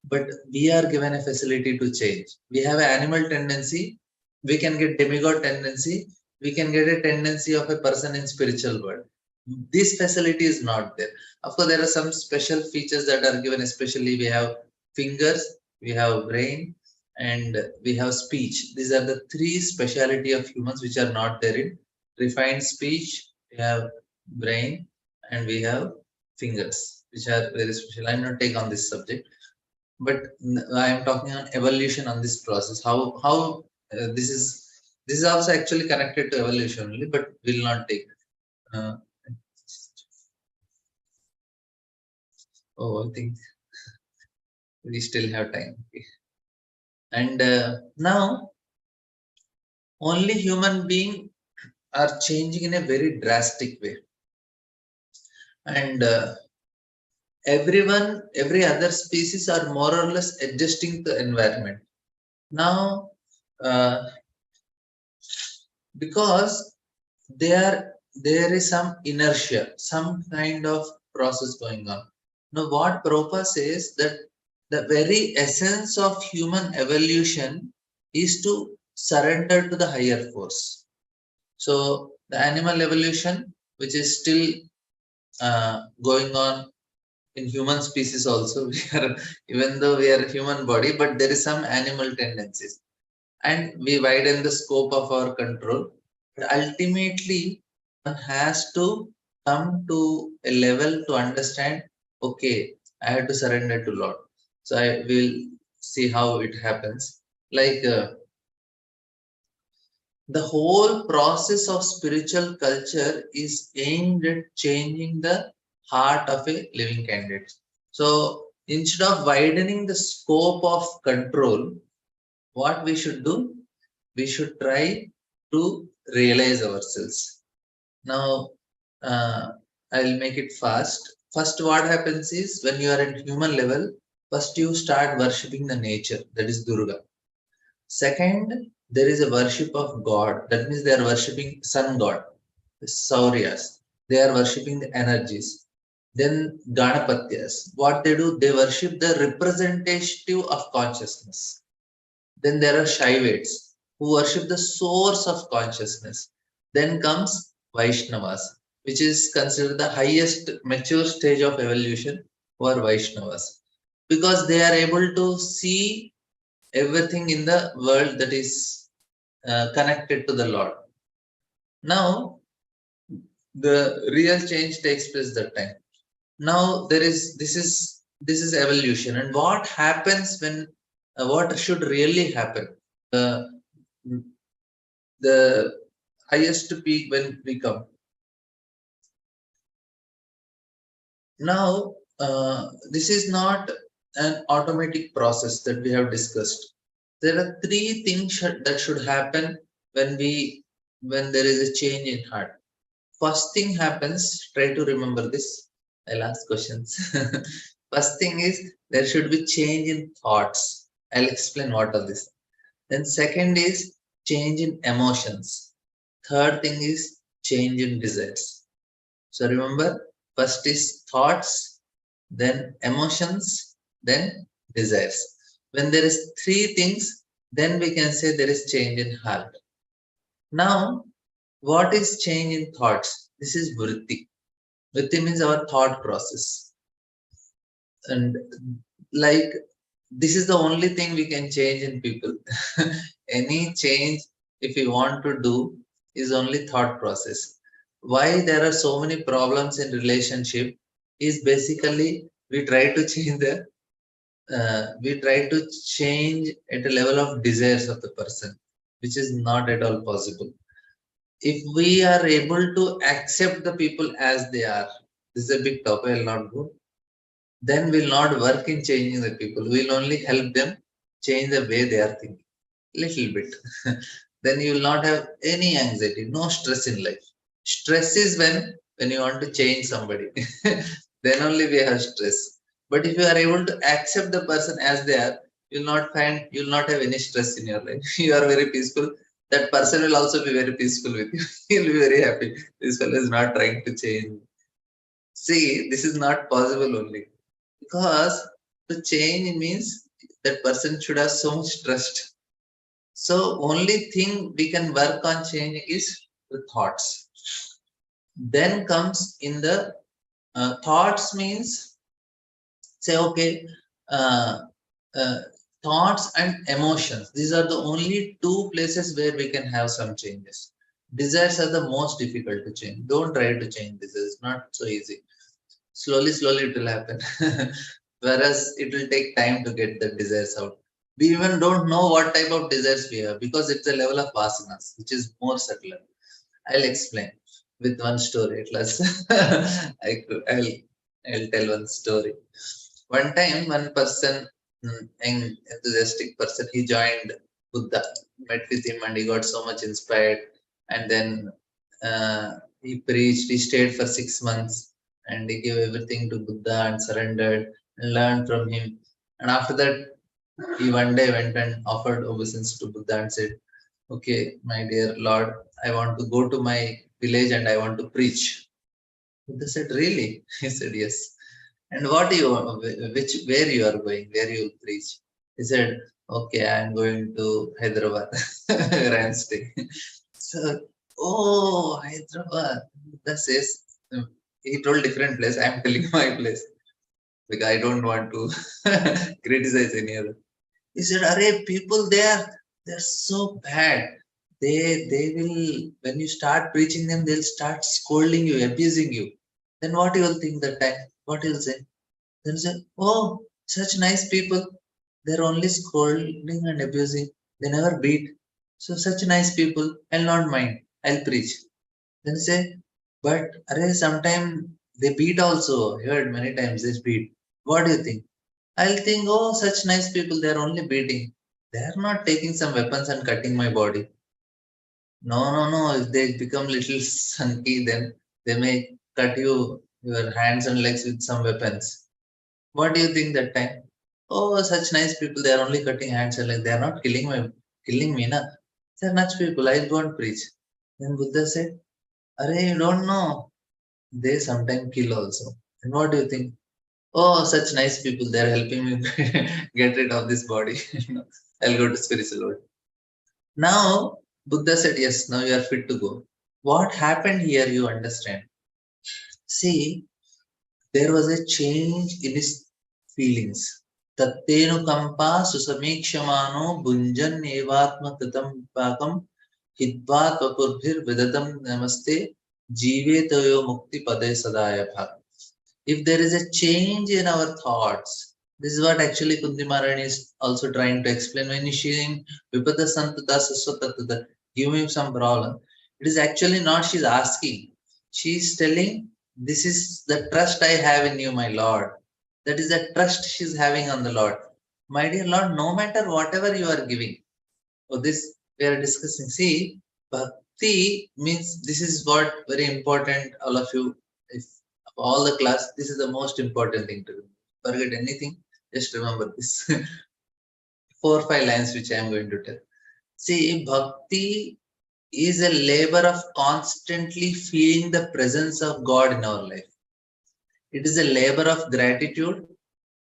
But we are given a facility to change. We have an animal tendency. We can get demigod tendency. We can get a tendency of a person in spiritual world. This facility is not there. Of course, there are some special features that are given, especially we have fingers, we have brain, and we have speech. These are the three speciality of humans which are not there in refined speech. We have brain and we have fingers, which are very special. I'm not take on this subject, but I am talking on evolution on this process. How this is also actually connected to evolution only, but will not take. I think we still have time. Okay. And now only human beings are changing in a very drastic way, and every other species are more or less adjusting the environment. Now, because there is some inertia, some kind of process going on. Now, what Prabhupada says that the very essence of human evolution is to surrender to the higher force. So the animal evolution, which is still going on in human species also, we are, even though we are human body, but there is some animal tendencies, and we widen the scope of our control. But ultimately, one has to come to a level to understand, okay, I have to surrender to Lord. So I will see how it happens. Like the whole process of spiritual culture is aimed at changing the heart of a living candidate. So instead of widening the scope of control, what we should do? We should try to realize ourselves. Now, I'll make it fast. First, what happens is when you are at human level, first you start worshipping the nature, that is Durga. Second, there is a worship of God. That means they are worshipping sun god, the Sauryas. They are worshipping the energies. Then Ganapatyas. What they do, they worship the representative of consciousness. Then there are Shaivates who worship the source of consciousness. Then comes Vaishnavas, which is considered the highest mature stage of evolution, who are Vaishnavas, because they are able to see everything in the world that is connected to the Lord. Now, the real change takes place that time. Now this is evolution, and what happens when what should really happen? The highest peak when we come. Now, this is not an automatic process that we have discussed. There are three things that should happen when there is a change in heart. First thing happens, try to remember this. I'll ask questions. First thing is there should be change in thoughts. I'll explain what are this. Then second is change in emotions. Third thing is change in desires. So remember, first is thoughts, then emotions, then desires. When there is three things, then we can say there is change in heart. Now, what is change in thoughts? This is vritti. Vritti means our thought process. And like, this is the only thing we can change in people. Any change, if we want to do, is only thought process. Why there are so many problems in relationship is basically we try to change at a level of desires of the person, which is not at all possible. If we are able to accept the people as they are, this is a big topic, I'll not go. Then we'll not work in changing the people. We'll only help them change the way they are thinking. Little bit. Then you will not have any anxiety, no stress in life. Stress is when you want to change somebody. Then only we have stress. But if you are able to accept the person as they are, you'll not have any stress in your life. You are very peaceful. That person will also be very peaceful with you. He'll be very happy. This fellow is not trying to change. See, this is not possible only. Because to change means that person should have so much trust. So only thing we can work on changing is the thoughts. Then comes in the thoughts means, say, okay, thoughts and emotions. These are the only two places where we can have some changes. Desires are the most difficult to change. Don't try to change desires. It's not so easy. Slowly it will happen. Whereas it will take time to get the desires out. We even don't know what type of desires we have because it's a level of vasanas, which is more subtle. I'll explain with one story. At last, I'll tell one story. One time, one person, an enthusiastic person, he joined Buddha, met with him, and he got so much inspired. And then he preached. He stayed for 6 months. And he gave everything to Buddha and surrendered and learned from him. And after that, he one day went and offered obeisance to Buddha and said, okay, my dear Lord, I want to go to my village and I want to preach. Buddha said, really? He said, yes. And where you are going, where you will preach? He said, Okay, I'm going to Hyderabad, where I'm staying. So, oh, Hyderabad. That says, he told different place. I'm telling my place because I don't want to criticize any other. He said, "Arey, people there, they're so bad. They will, when you start preaching them, they'll start scolding you, abusing you. Then what you will think that time? What you'll say? Then say, oh, such nice people. They're only scolding and abusing. They never beat. So such nice people, I'll not mind. I'll preach. Then say, but array sometimes they beat also. I heard many times they beat. What do you think? I'll think, oh, such nice people, they're only beating. They're not taking some weapons and cutting my body. No, no, no. If they become little sunky, then they may cut your hands and legs with some weapons. What do you think that time? Oh, such nice people, they are only cutting hands and legs. They are not killing me, na. They're nice people. I won't preach. Then Buddha said, Arey, you don't know. They sometimes kill also. And what do you think? Oh, such nice people, they're helping me get rid of this body. I'll go to spiritual world. Now, Buddha said, yes, now you are fit to go. What happened here, you understand? See, there was a change in his feelings. Tattenu kampa susamekshamano bunjan evatma kritam pakam hidvat vapurbhir vedatam namaste jive toyo mukti pade sadaya bhak. If there is a change in our thoughts, this is what actually Kunti Maharani is also trying to explain when he's saying Vipada Santata Saswatata, give me some problem. It is actually not she's asking. She's telling, this is the trust I have in you, my Lord. That is the trust she's having on the Lord. My dear Lord, no matter whatever you are giving, or this we are discussing. See, bhakti means this is what very important, all of you. If all the class, this is the most important thing to do. Forget anything, just remember this 4 or 5 lines which I am going to tell. See, bhakti is a labor of constantly feeling the presence of God in our life. It is a labor of gratitude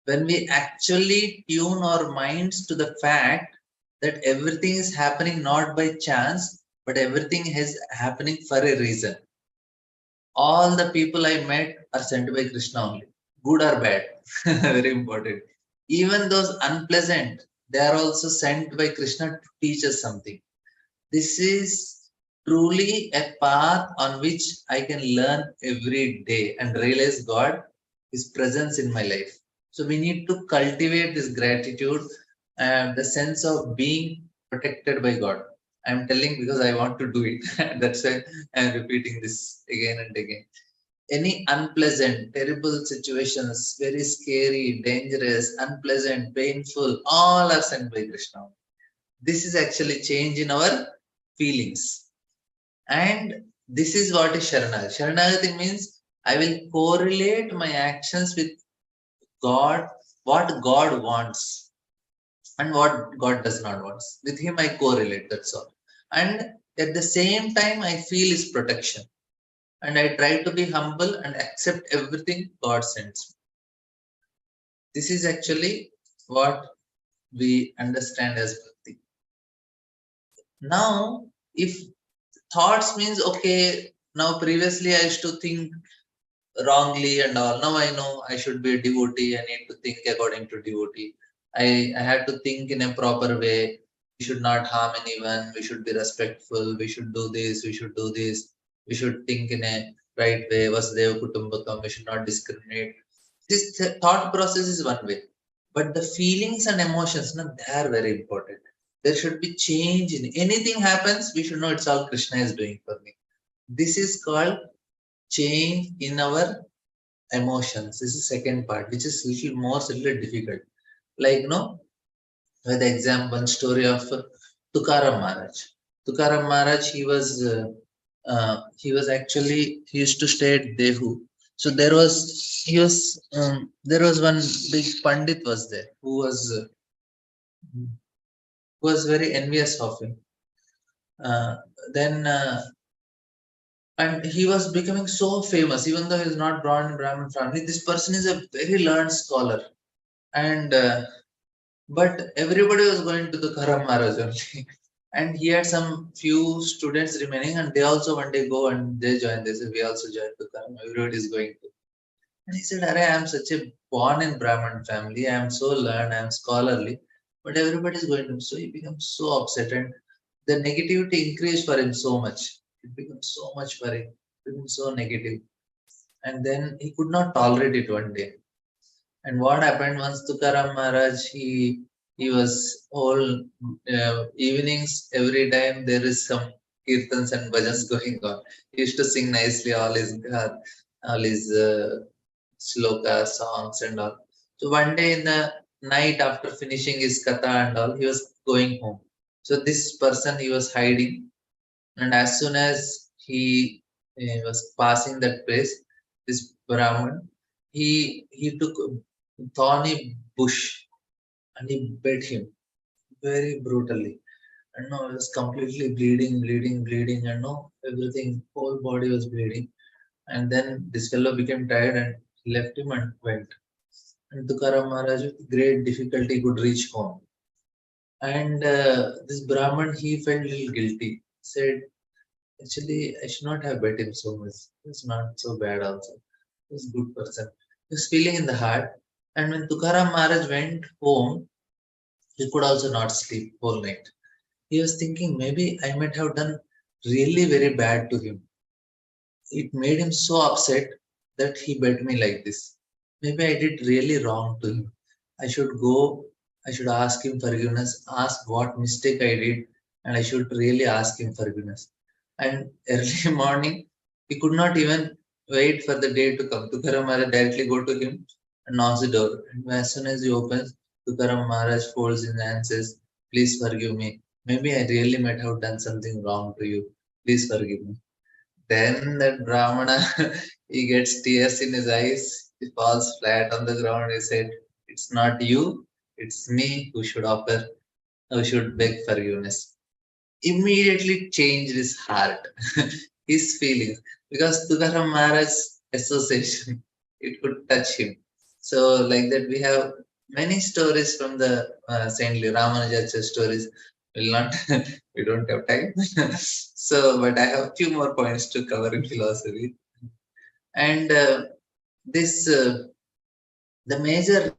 when we actually tune our minds to the fact that everything is happening not by chance, but everything is happening for a reason. All the people I met are sent by Krishna only, good or bad. Very important. Even those unpleasant, they are also sent by Krishna to teach us something. This is truly a path on which I can learn every day and realize God, His presence in my life. So we need to cultivate this gratitude and the sense of being protected by God. I'm telling because I want to do it. That's why I'm repeating this again and again. Any unpleasant, terrible situations, very scary, dangerous, unpleasant, painful, all are sent by Krishna. This is actually change in our feelings. And this is what is Sharanagati. Sharanagati means I will correlate my actions with God, what God wants and what God does not want. With Him I correlate, that's all. And at the same time I feel His protection. And I try to be humble and accept everything God sends me. This is actually what we understand as bhakti. Now, if thoughts means okay, now previously I used to think wrongly and all. Now I know I should be a devotee. I need to think according to devotee. I had to think in a proper way. We should not harm anyone. We should be respectful. We should do this. We should do this. We should think in a right way. Vasudeva Kutumbakam. We should not discriminate. This thought process is one way, but the feelings and emotions, no, they are very important. There should be change in anything happens. We should know it's all Krishna is doing for me. This is called change in our emotions. This is second part, which is little difficult. Like with the example, one story of Tukaram Maharaj. Tukaram Maharaj, he was actually, he used to stay at Dehu. So there was one big Pandit was there who was very envious of him. Then and he was becoming so famous, even though he's not born in Brahmin family. This person is a very learned scholar, and But everybody was going to the Karam Maharaj only. And he had some few students remaining, and they also one day go and they join. They said, we also join to Karam. Everybody is going to. And he said, Arey, I am such a born in Brahmin family. I am so learned, I am scholarly. But everybody is going to. So he becomes so upset, and the negativity increased for him so much. It becomes so much for him. It becomes so negative. And then he could not tolerate it one day. And what happened once Tukaram Maharaj, he was all evenings, every time there is some kirtans and bhajans going on. He used to sing nicely all his sloka songs and all. So one day in the night after finishing his katha and all, he was going home. So this person he was hiding, and as soon as he was passing that place, this Brahman, he took a thorny bush and he bit him very brutally. And no, it was completely bleeding, and no, everything, whole body was bleeding. And then this fellow became tired and he left him and went. And Tukaram Maharaj, with great difficulty, could reach home. And this Brahman, he felt a little guilty. Said, actually, I should not have bet him so much. He's not so bad also. He's a good person. He was feeling in the heart. And when Tukaram Maharaj went home, he could also not sleep whole night. He was thinking maybe I might have done really very bad to him. It made him so upset that he bet me like this. Maybe I did really wrong to him. I should go, I should ask him forgiveness, ask what mistake I did, and I should really ask him forgiveness. And early morning, he could not even wait for the day to come. Tukaram Maharaj directly go to him and knocks the door. And as soon as he opens, Tukaram Maharaj folds his hand and says, please forgive me. Maybe I really might have done something wrong to you. Please forgive me. Then that Brahmana, he gets tears in his eyes. He falls flat on the ground. He said, it's not you, it's me who should beg forgiveness. Immediately changed his heart, his feelings, because Tukaram Maharaj's association, it could touch him. So, like that, we have many stories from the saintly Ramanujacharya stories. Will not, we don't have time. So, but I have a few more points to cover in philosophy. And the major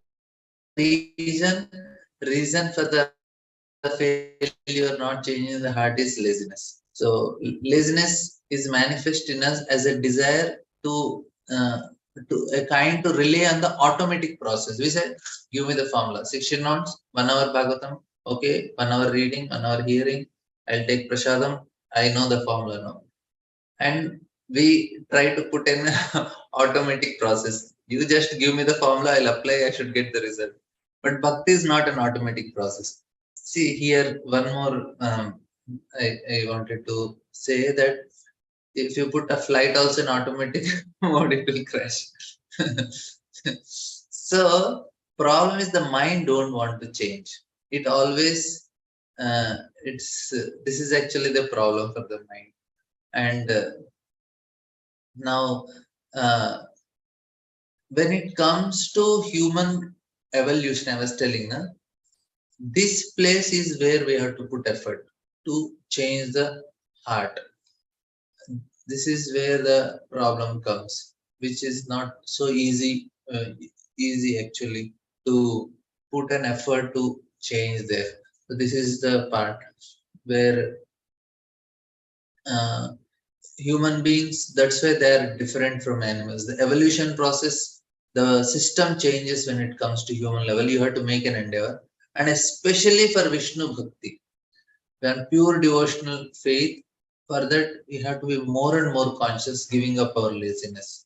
reason for the failure not changing the heart is laziness. So laziness is manifest in us as a desire uh, to a kind to rely on the automatic process. We said, give me the formula. 16 notes, 1 hour Bhagavatam, okay, 1 hour reading, 1 hour hearing. I'll take prasadam. I know the formula now. And we try to put in automatic process. You just give me the formula, I'll apply, I should get the result. But bhakti is not an automatic process. See here, one more I wanted to say that if you put a flight also in automatic mode, it will crash. So problem is the mind don't want to change. It always this is actually the problem for the mind. And now when it comes to human evolution, I was telling, this place is where we have to put effort to change the heart. This is where the problem comes, which is not so easy actually to put an effort to change there. So this is the part where human beings, that's why they are different from animals. The evolution process, the system changes when it comes to human level. You have to make an endeavor, and especially for Vishnu Bhakti, when pure devotional faith, for that we have to be more and more conscious, giving up our laziness.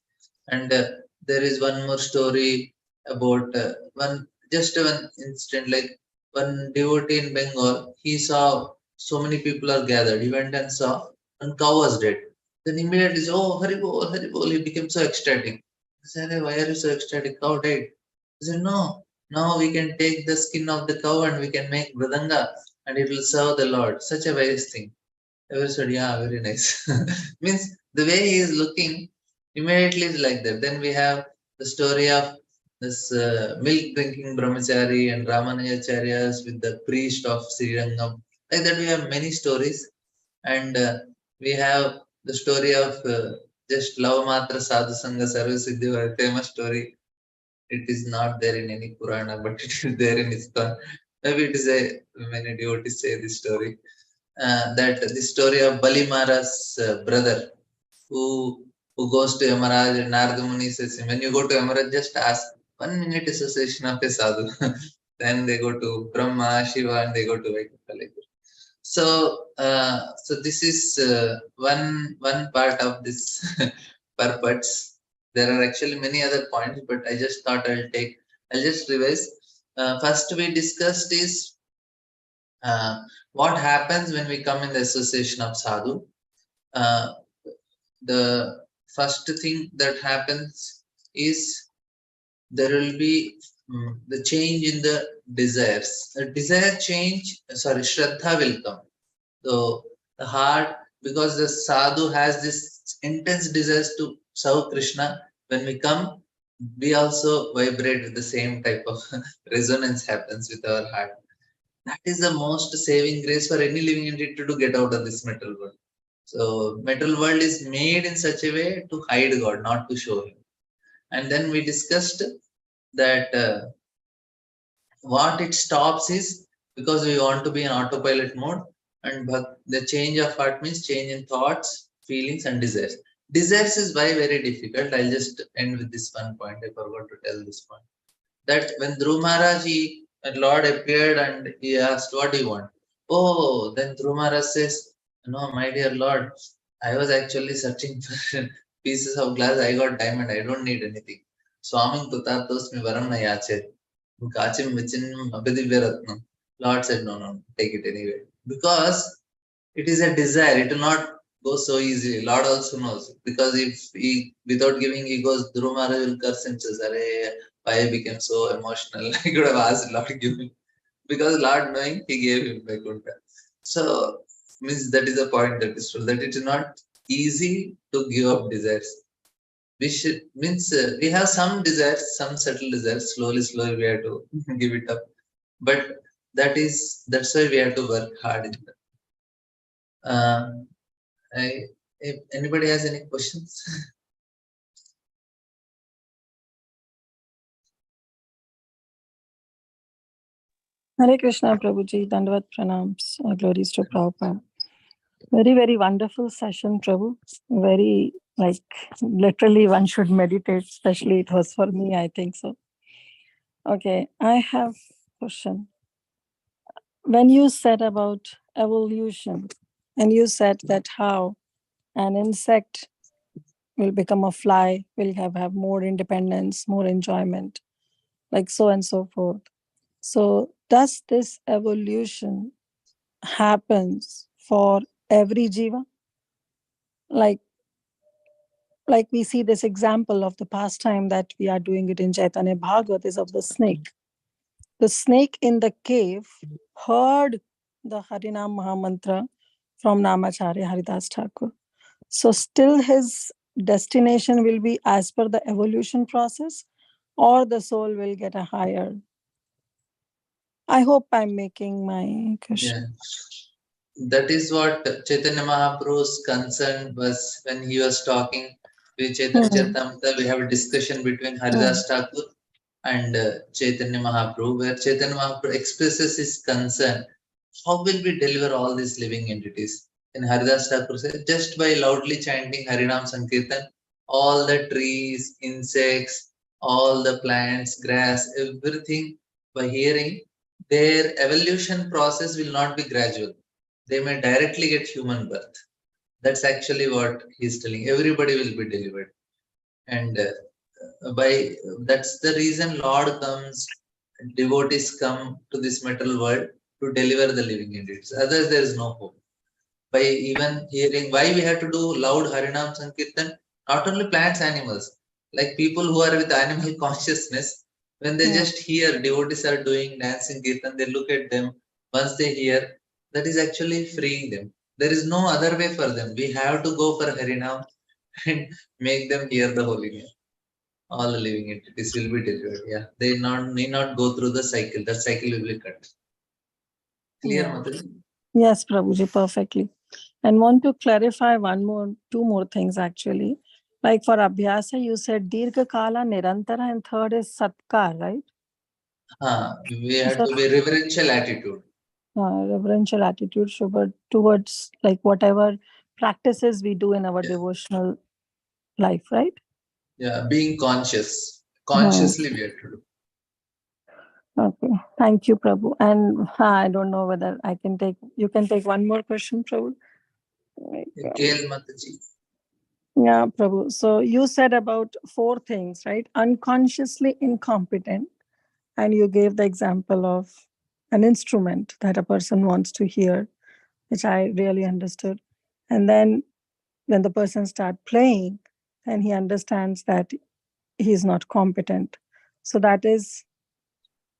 And there is one more story about one instant, like one devotee in Bengal, he saw so many people are gathered. He went and saw one cow was dead. Then immediately said, oh, Haribol, Haribol. He became so ecstatic. He said, hey, why are you so ecstatic? Cow died. He said, no, now we can take the skin of the cow and we can make mridanga and it will serve the Lord. Such a wise thing. Everyone said, yeah, very nice. Means the way he is looking, immediately is like that. Then we have the story of this milk drinking brahmachari and Ramanujacharyas with the priest of Srirangam. Like that, we have many stories, and we have the story of just Lava Matra Sadhu Sangha Sarvasiddhi, a famous story. It is not there in any Purana, but it is there in ISKCON. Maybe it is many devotees say this story. That the story of Bali Mara's brother who goes to Yamaraj, and Narada Muni says, when you go to Yamaraj, just ask 1 minute association of a sadhu. Then they go to Brahma, Shiva, and they go to Vaikuntha. So, so this is one part of this purpose. There are actually many other points, but I just thought I'll just revise. First, we discussed is what happens when we come in the association of sadhu. The first thing that happens is there will be the change in the desires. The desire change, Shraddha will come. So the heart, because the sadhu has this intense desires to serve Krishna, when we come, we also vibrate with the same type of resonance happens with our heart. That is the most saving grace for any living entity to get out of this material world. So material world is made in such a way to hide God, not to show Him. And then we discussed that what it stops is because we want to be in autopilot mode, and the change of heart means change in thoughts, feelings, and desires. Desires is why very difficult. I'll just end with this one point. I forgot to tell this point. That when Dhruv Maharaj, Lord appeared and he asked, what do you want? Oh, then Dhruv Maharaj says, no, my dear Lord, I was actually searching for pieces of glass. I got diamond. I don't need anything. Swami Kutatos mi varam na yache. Lord said, no, take it anyway. Because it is a desire, it will not go so easily. Lord also knows. Because if he, without giving, he goes, Dhruv Maharaj will curse him, says, why I became so emotional. I could have asked Lord to give me. Because Lord knowing, he gave him Vaikuntha. So, means that is the point that is true, that it is not easy to give up desires. We should, means we have some desires, some subtle desires, slowly we have to give it up. But that's why we have to work hard in that. If anybody has any questions? Hare Krishna, Prabhuji, Dandavat Pranams, glories to Prabhupada. Very, very wonderful session, Prabhu. Very, like, literally one should meditate, especially it was for me, I think so. Okay, I have a question. When you said about evolution, and you said that how an insect will become a fly, will have more independence, more enjoyment, like so and so forth. So does this evolution happens for every jiva? Like we see this example of the pastime that we are doing it in Caitanya Bhagavata is of the snake. The snake in the cave heard the Harinam Mahamantra from Namacharya Haridas Thakur. So still his destination will be as per the evolution process, or the soul will get a higher. I hope I'm making my question. Yeah. That is what Chaitanya Mahaprabhu's concern was when he was talking with Chaitanya Charitamrita. We have a discussion between Haridas Thakur and Chaitanya Mahaprabhu, where Chaitanya Mahaprabhu expresses his concern. How will we deliver all these living entities? And Haridas Thakur said, just by loudly chanting Harinam Sankirtan, all the trees, insects, all the plants, grass, everything, by hearing, their evolution process will not be gradual. They may directly get human birth. That's actually what he's telling. Everybody will be delivered. And that's the reason Lord comes, devotees come to this material world to deliver the living entities. Otherwise, there is no hope. By even hearing, why we have to do loud Harinam Sankirtan, not only plants, animals, like people who are with animal consciousness, when they just hear devotees are doing dancing Kirtan, they look at them. Once they hear, that is actually freeing them. There is no other way for them. We have to go for Harinam and make them hear the holy name. All the living entities will be delivered. Yeah, they need not go through the cycle. The cycle will be cut. Clear, Yeah. Mataji? Yes, Prabhuji, perfectly. And want to clarify two more things actually. Like for Abhyasa, you said Dirgha Kala, Nirantara, and third is Satkar, right? We have to be reverential attitude. Reverential attitude towards like whatever practices we do in our devotional life, right? Yeah, being conscious. Consciously we have to do. Okay, thank you, Prabhu. And I don't know whether you can take one more question, Prabhu. Gail Mataji. Yeah, Prabhu. So you said about 4 things, right? Unconsciously incompetent. And you gave the example of an instrument that a person wants to hear, which I really understood. And then when the person starts playing, then he understands that he's not competent. So that is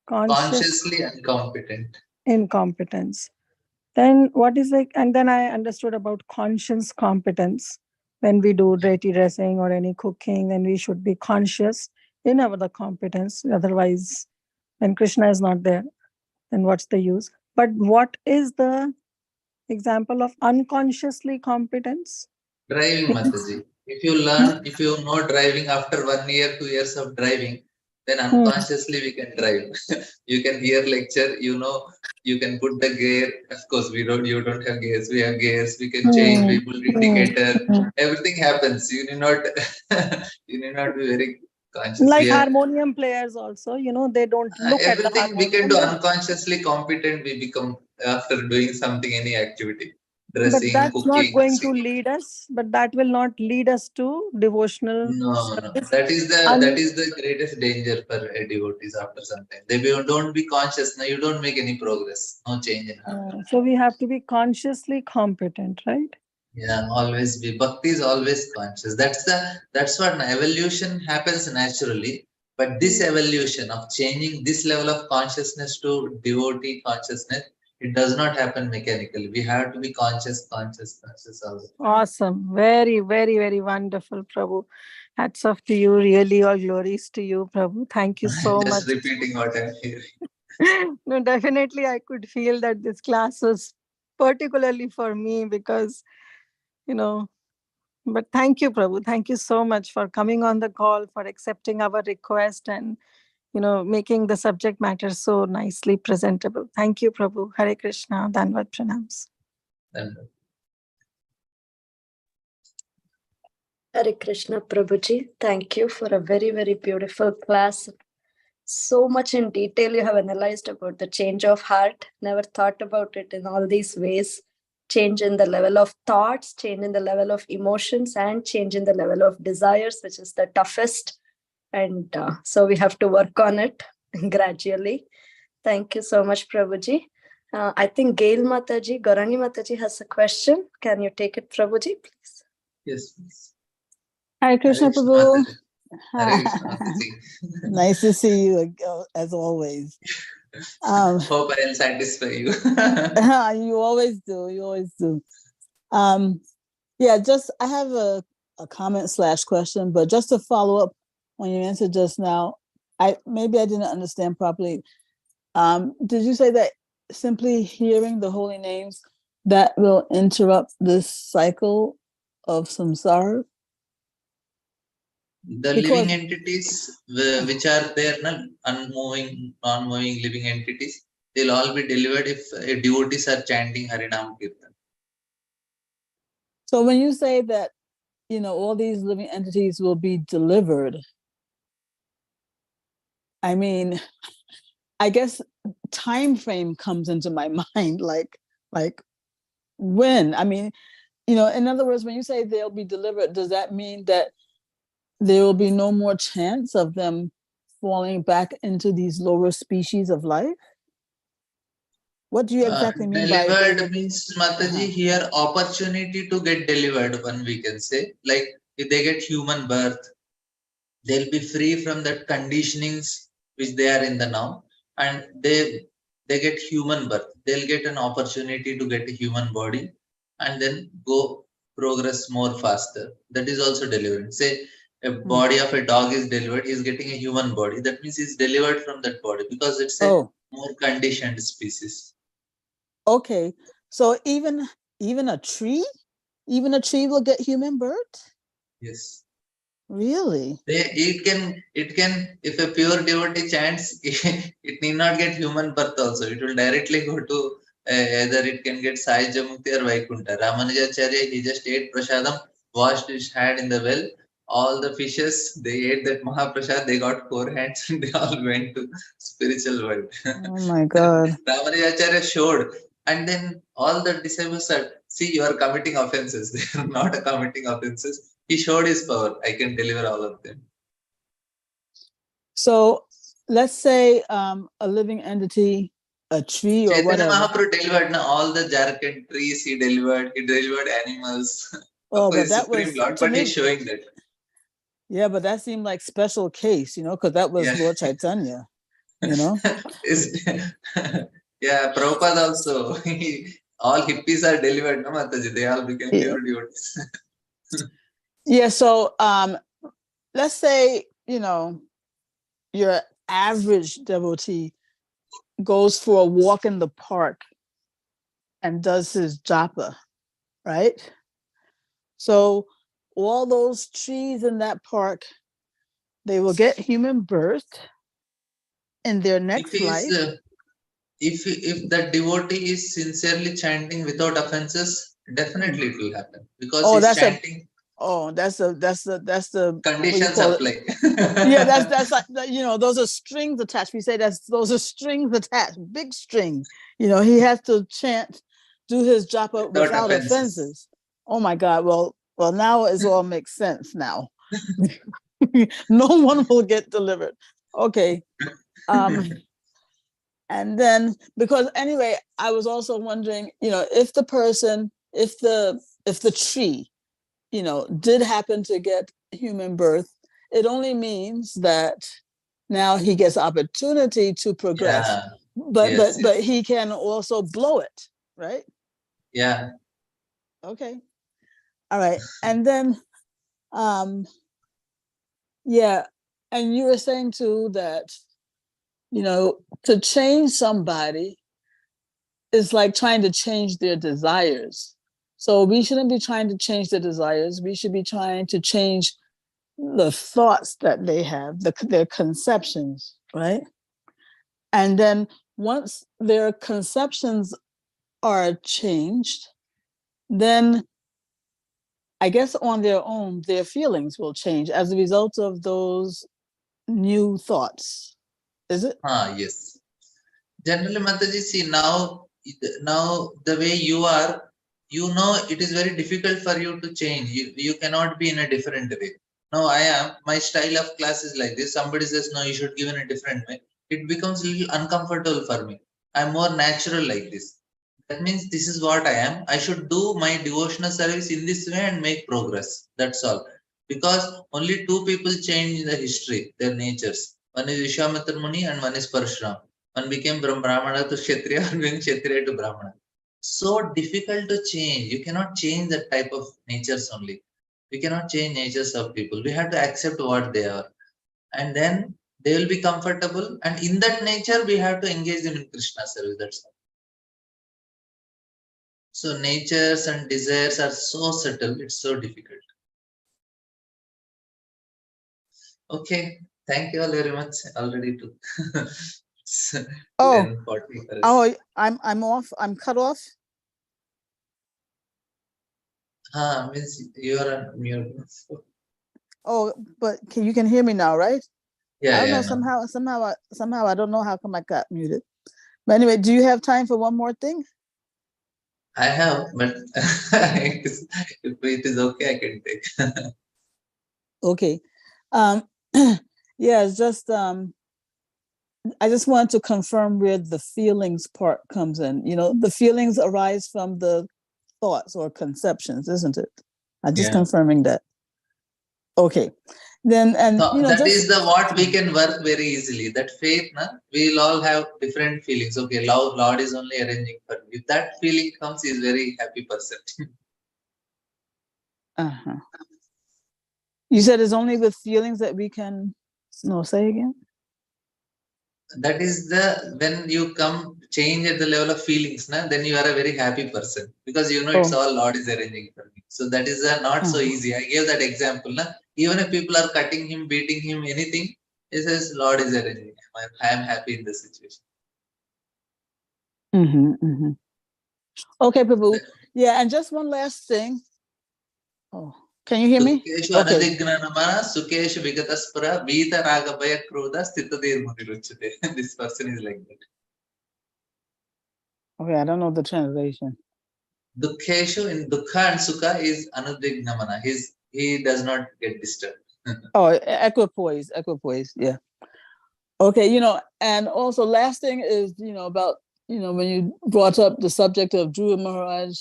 Consciously incompetent. Incompetence. Then what is and then I understood about conscience competence. When we do dirty dressing or any cooking, then we should be conscious in the competence. Otherwise, when Krishna is not there, then what's the use? But what is the example of unconsciously competence? Driving, Mataji. If you know driving after 1 year, 2 years of driving, then unconsciously we can drive. You can hear lecture, you can put the gear. Of course, you don't have gears. We have gears. We can change. We put indicator. Everything happens. You need not be very conscious. Like harmonium players also, they don't look at the everything we can harmonium. do unconsciously competent. We become after doing something, any activity. Dressing, but that's cooking, not going to singing. lead us. But that will not lead us to devotional No. service. That is the greatest danger for devotees after some time. They don't be conscious. Now you don't make any progress. No change in heart. So we have to be consciously competent, right? Yeah, always be. Bhakti is always conscious. That's what evolution happens naturally. But this evolution of changing this level of consciousness to devotee consciousness, it does not happen mechanically. We have to be conscious all the time. Awesome. Very, very, very wonderful, Prabhu. Hats off to you. Really, all glories to you, Prabhu. Thank you so much. Just repeating what I'm hearing. No, definitely I could feel that this class was particularly for me because, but thank you, Prabhu. Thank you so much for coming on the call, for accepting our request and, making the subject matter so nicely presentable. Thank you, Prabhu. Hare Krishna. Danvat Pranams. Hare Krishna, Prabhuji. Thank you for a very, very beautiful class. So much in detail you have analyzed about the change of heart. Never thought about it in all these ways. Change in the level of thoughts, change in the level of emotions, and change in the level of desires, which is the toughest. And so we have to work on it gradually. Thank you so much, Prabhuji. I think Gail Mataji, Gaurani Mataji has a question. Can you take it, Prabhuji, please? Yes, please. Hi, Krishna Prabhu. Nice to see you as always. Hope I'll satisfy you. You always do. You always do. Yeah, I have a comment / question, but just to follow up on your answer just now, maybe I didn't understand properly. Did you say that simply hearing the holy names that will interrupt this cycle of samsara? The living entities which are there, unmoving, non-moving living entities, they'll all be delivered if devotees are chanting Harinam Kirtan. So when you say that, all these living entities will be delivered, I mean, I guess time frame comes into my mind, like when? I mean, in other words, when you say they'll be delivered, does that mean that there will be no more chance of them falling back into these lower species of life? What do you exactly mean by delivered? Means, Mataji, here opportunity to get delivered, one we can say. Like if they get human birth, they'll be free from that conditionings which they are in the now, and they get human birth. They'll get an opportunity to get a human body and then go progress more faster. That is also deliverance. Say a body of a dog is delivered, he's getting a human body. That means he's delivered from that body because it's a more conditioned species. Okay. So even a tree will get human birth? Yes. Really? It can, if a pure devotee chants, it need not get human birth also. It will directly go to either it can get Sai Jamukti or Vaikunta. Ramanujacharya, he just ate prasadam, washed his hand in the well. All the fishes, they ate that Mahaprasad, they got 4 hands and they all went to spiritual world. Oh my God. Ramanujacharya showed. And then all the disciples said, see, you are committing offenses. They are not committing offenses. He showed his power. I can deliver all of them. So let's say a living entity, a tree or Chaitanya whatever. Mahaprabhu delivered all the Jharkhand trees. He delivered animals. Oh, Of but course, that Supreme was Lord, to but me. he's showing that. Yeah, but that seemed like special case, because that was Lord Chaitanya, Yeah, Prabhupada also. All hippies are delivered, no Mataji. They all became pure devotees. Yeah, so let's say, your average devotee goes for a walk in the park and does his japa, right? So all those trees in that park, they will get human birth in their next life. If the devotee is sincerely chanting without offenses, definitely it will happen because he's chanting. That's the Conditions apply. Yeah, that's like, those are strings attached. We say those are strings attached, big string. He has to chant, do his japa without offenses. Oh my God. Well, now it all makes sense now. No one will get delivered. Okay. And then, because anyway, I was also wondering, if the tree, did happen to get human birth, it only means that now he gets opportunity to progress. Yeah. But he can also blow it, right? Yeah. Okay. All right. And then, yeah. And you were saying too that, to change somebody is like trying to change their desires. So we shouldn't be trying to change their desires. We should be trying to change the thoughts that they have, their conceptions, right? And then once their conceptions are changed, then I guess on their own, their feelings will change as a result of those new thoughts. Is it? Yes. Generally, Mataji, see now the way you are, it is very difficult for you to change. You cannot be in a different way. Now my style of class is like this. Somebody says, no, you should give in a different way. It becomes a little uncomfortable for me. I'm more natural like this. That means this is what I am. I should do my devotional service in this way and make progress. That's all. Because only 2 people change in the history, their natures. One is Vishwamitra Muni and one is Parashuram. One became from Brahmana to Kshatriya, one became Kshatriya to Brahmana. So difficult to change. You cannot change that type of natures only. We cannot change natures of people. We have to accept what they are. And then they will be comfortable. And in that nature, we have to engage them in Krishna service. That's all. So natures and desires are so subtle. It's so difficult. Okay. Thank you all very much. Already took. I'm off. I'm cut off. Means you are on mute. Oh, but you can hear me now, right? Yeah. I don't know. Somehow I don't know how come I got muted. But anyway, do you have time for one more thing? I have, but if it is okay, I can take. Okay. Yeah, it's just I just wanted to confirm where the feelings part comes in. The feelings arise from the thoughts or conceptions, isn't it? I'm just confirming that. Okay. Then that is the what we can work very easily. That faith, we'll all have different feelings. Okay, Lord is only arranging for me. If that feeling comes, he's very happy person. You said it's only with feelings that we can, no, say again? That is when you come change at the level of feelings, then you are a very happy person because it's all Lord is arranging for me. So that is not so easy. I gave that example. Even if people are cutting him, beating him, anything, he says Lord is arranging. I am happy in the situation. Okay, Prabhu. Yeah, and just one last thing. Oh, can you hear me? Okay. This person is like that. Okay, I don't know the translation. Dukheshu in Dukha and Sukha is Anudignamana. He does not get disturbed. Equipoise, yeah. Okay, and also last thing is, about, when you brought up the subject of Dhruva Maharaj,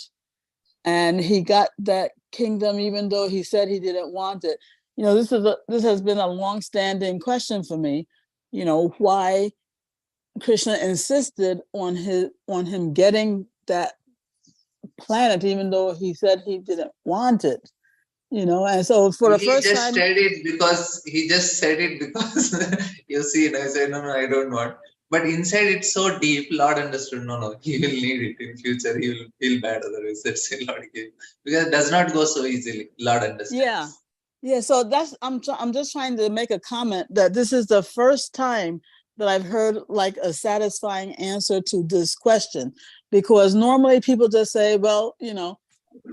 and he got that kingdom even though he said he didn't want it. This has been a long-standing question for me, why Krishna insisted on him getting that planet even though he said he didn't want it. And so for the first time, he just said it because you see, and I said, no, I don't want. But inside it's so deep, Lord understood, no, he will need it in future. He will feel bad otherwise. That's it, Lord gave. Because it does not go so easily. Lord understands. Yeah. So I'm just trying to make a comment that this is the first time that I've heard like a satisfying answer to this question, because normally people just say, well,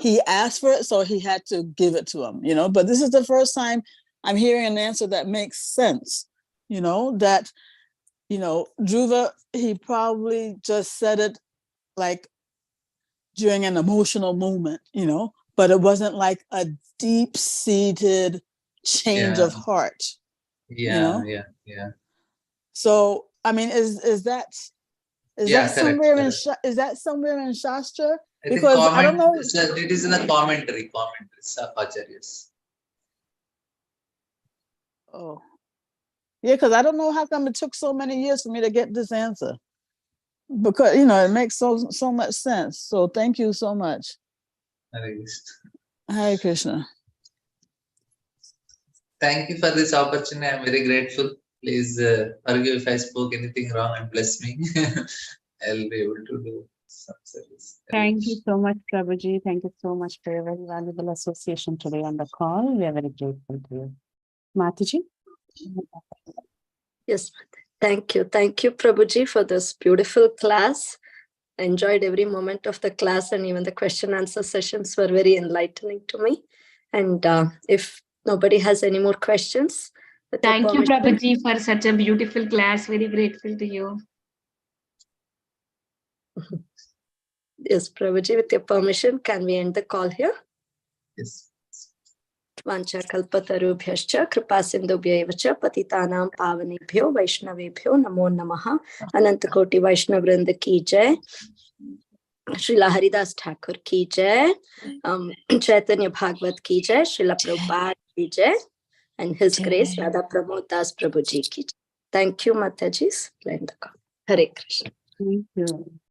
he asked for it, so he had to give it to him, but this is the first time I'm hearing an answer that makes sense, that, Dhruva, he probably just said it like during an emotional moment, but it wasn't like a deep-seated change of heart. Yeah. So, I mean, is that somewhere correct. Is that somewhere in Shastra? Because I don't know. It is in the commentary of Acharyas. Oh, yeah, because I don't know how come it took so many years for me to get this answer. Because it makes so much sense. So thank you so much. Hare Krishna. Thank you for this opportunity. I'm very grateful. Please forgive if I spoke anything wrong and bless me. I'll be able to do some service. Thank you so much, Prabhuji. Thank you so much for your very valuable association today on the call. We are very grateful to you. Mataji? Yes, thank you. Thank you, Prabhuji, for this beautiful class. I enjoyed every moment of the class, and even the question answer sessions were very enlightening to me. And if nobody has any more questions. Thank you, Prabhuji, for such a beautiful class. Very grateful to you. Yes, Prabhuji, with your permission, can we end the call here? Yes. Vancha kalpatarubhyascha kripa sindhubhyaiva cha patitanam pavanebhyo vaishnavebhyo namo namaha. Anantakoti Vaishnav Vrinda ki jai. Srila Haridas Thakur ki jai. Caitanya Bhagavat ki jai. Srila Prabhupada ki jai. And His Grace Radha Pramod Das Prabhuji ki jai. Thank you, Mataji. Hare Krishna. Thank you.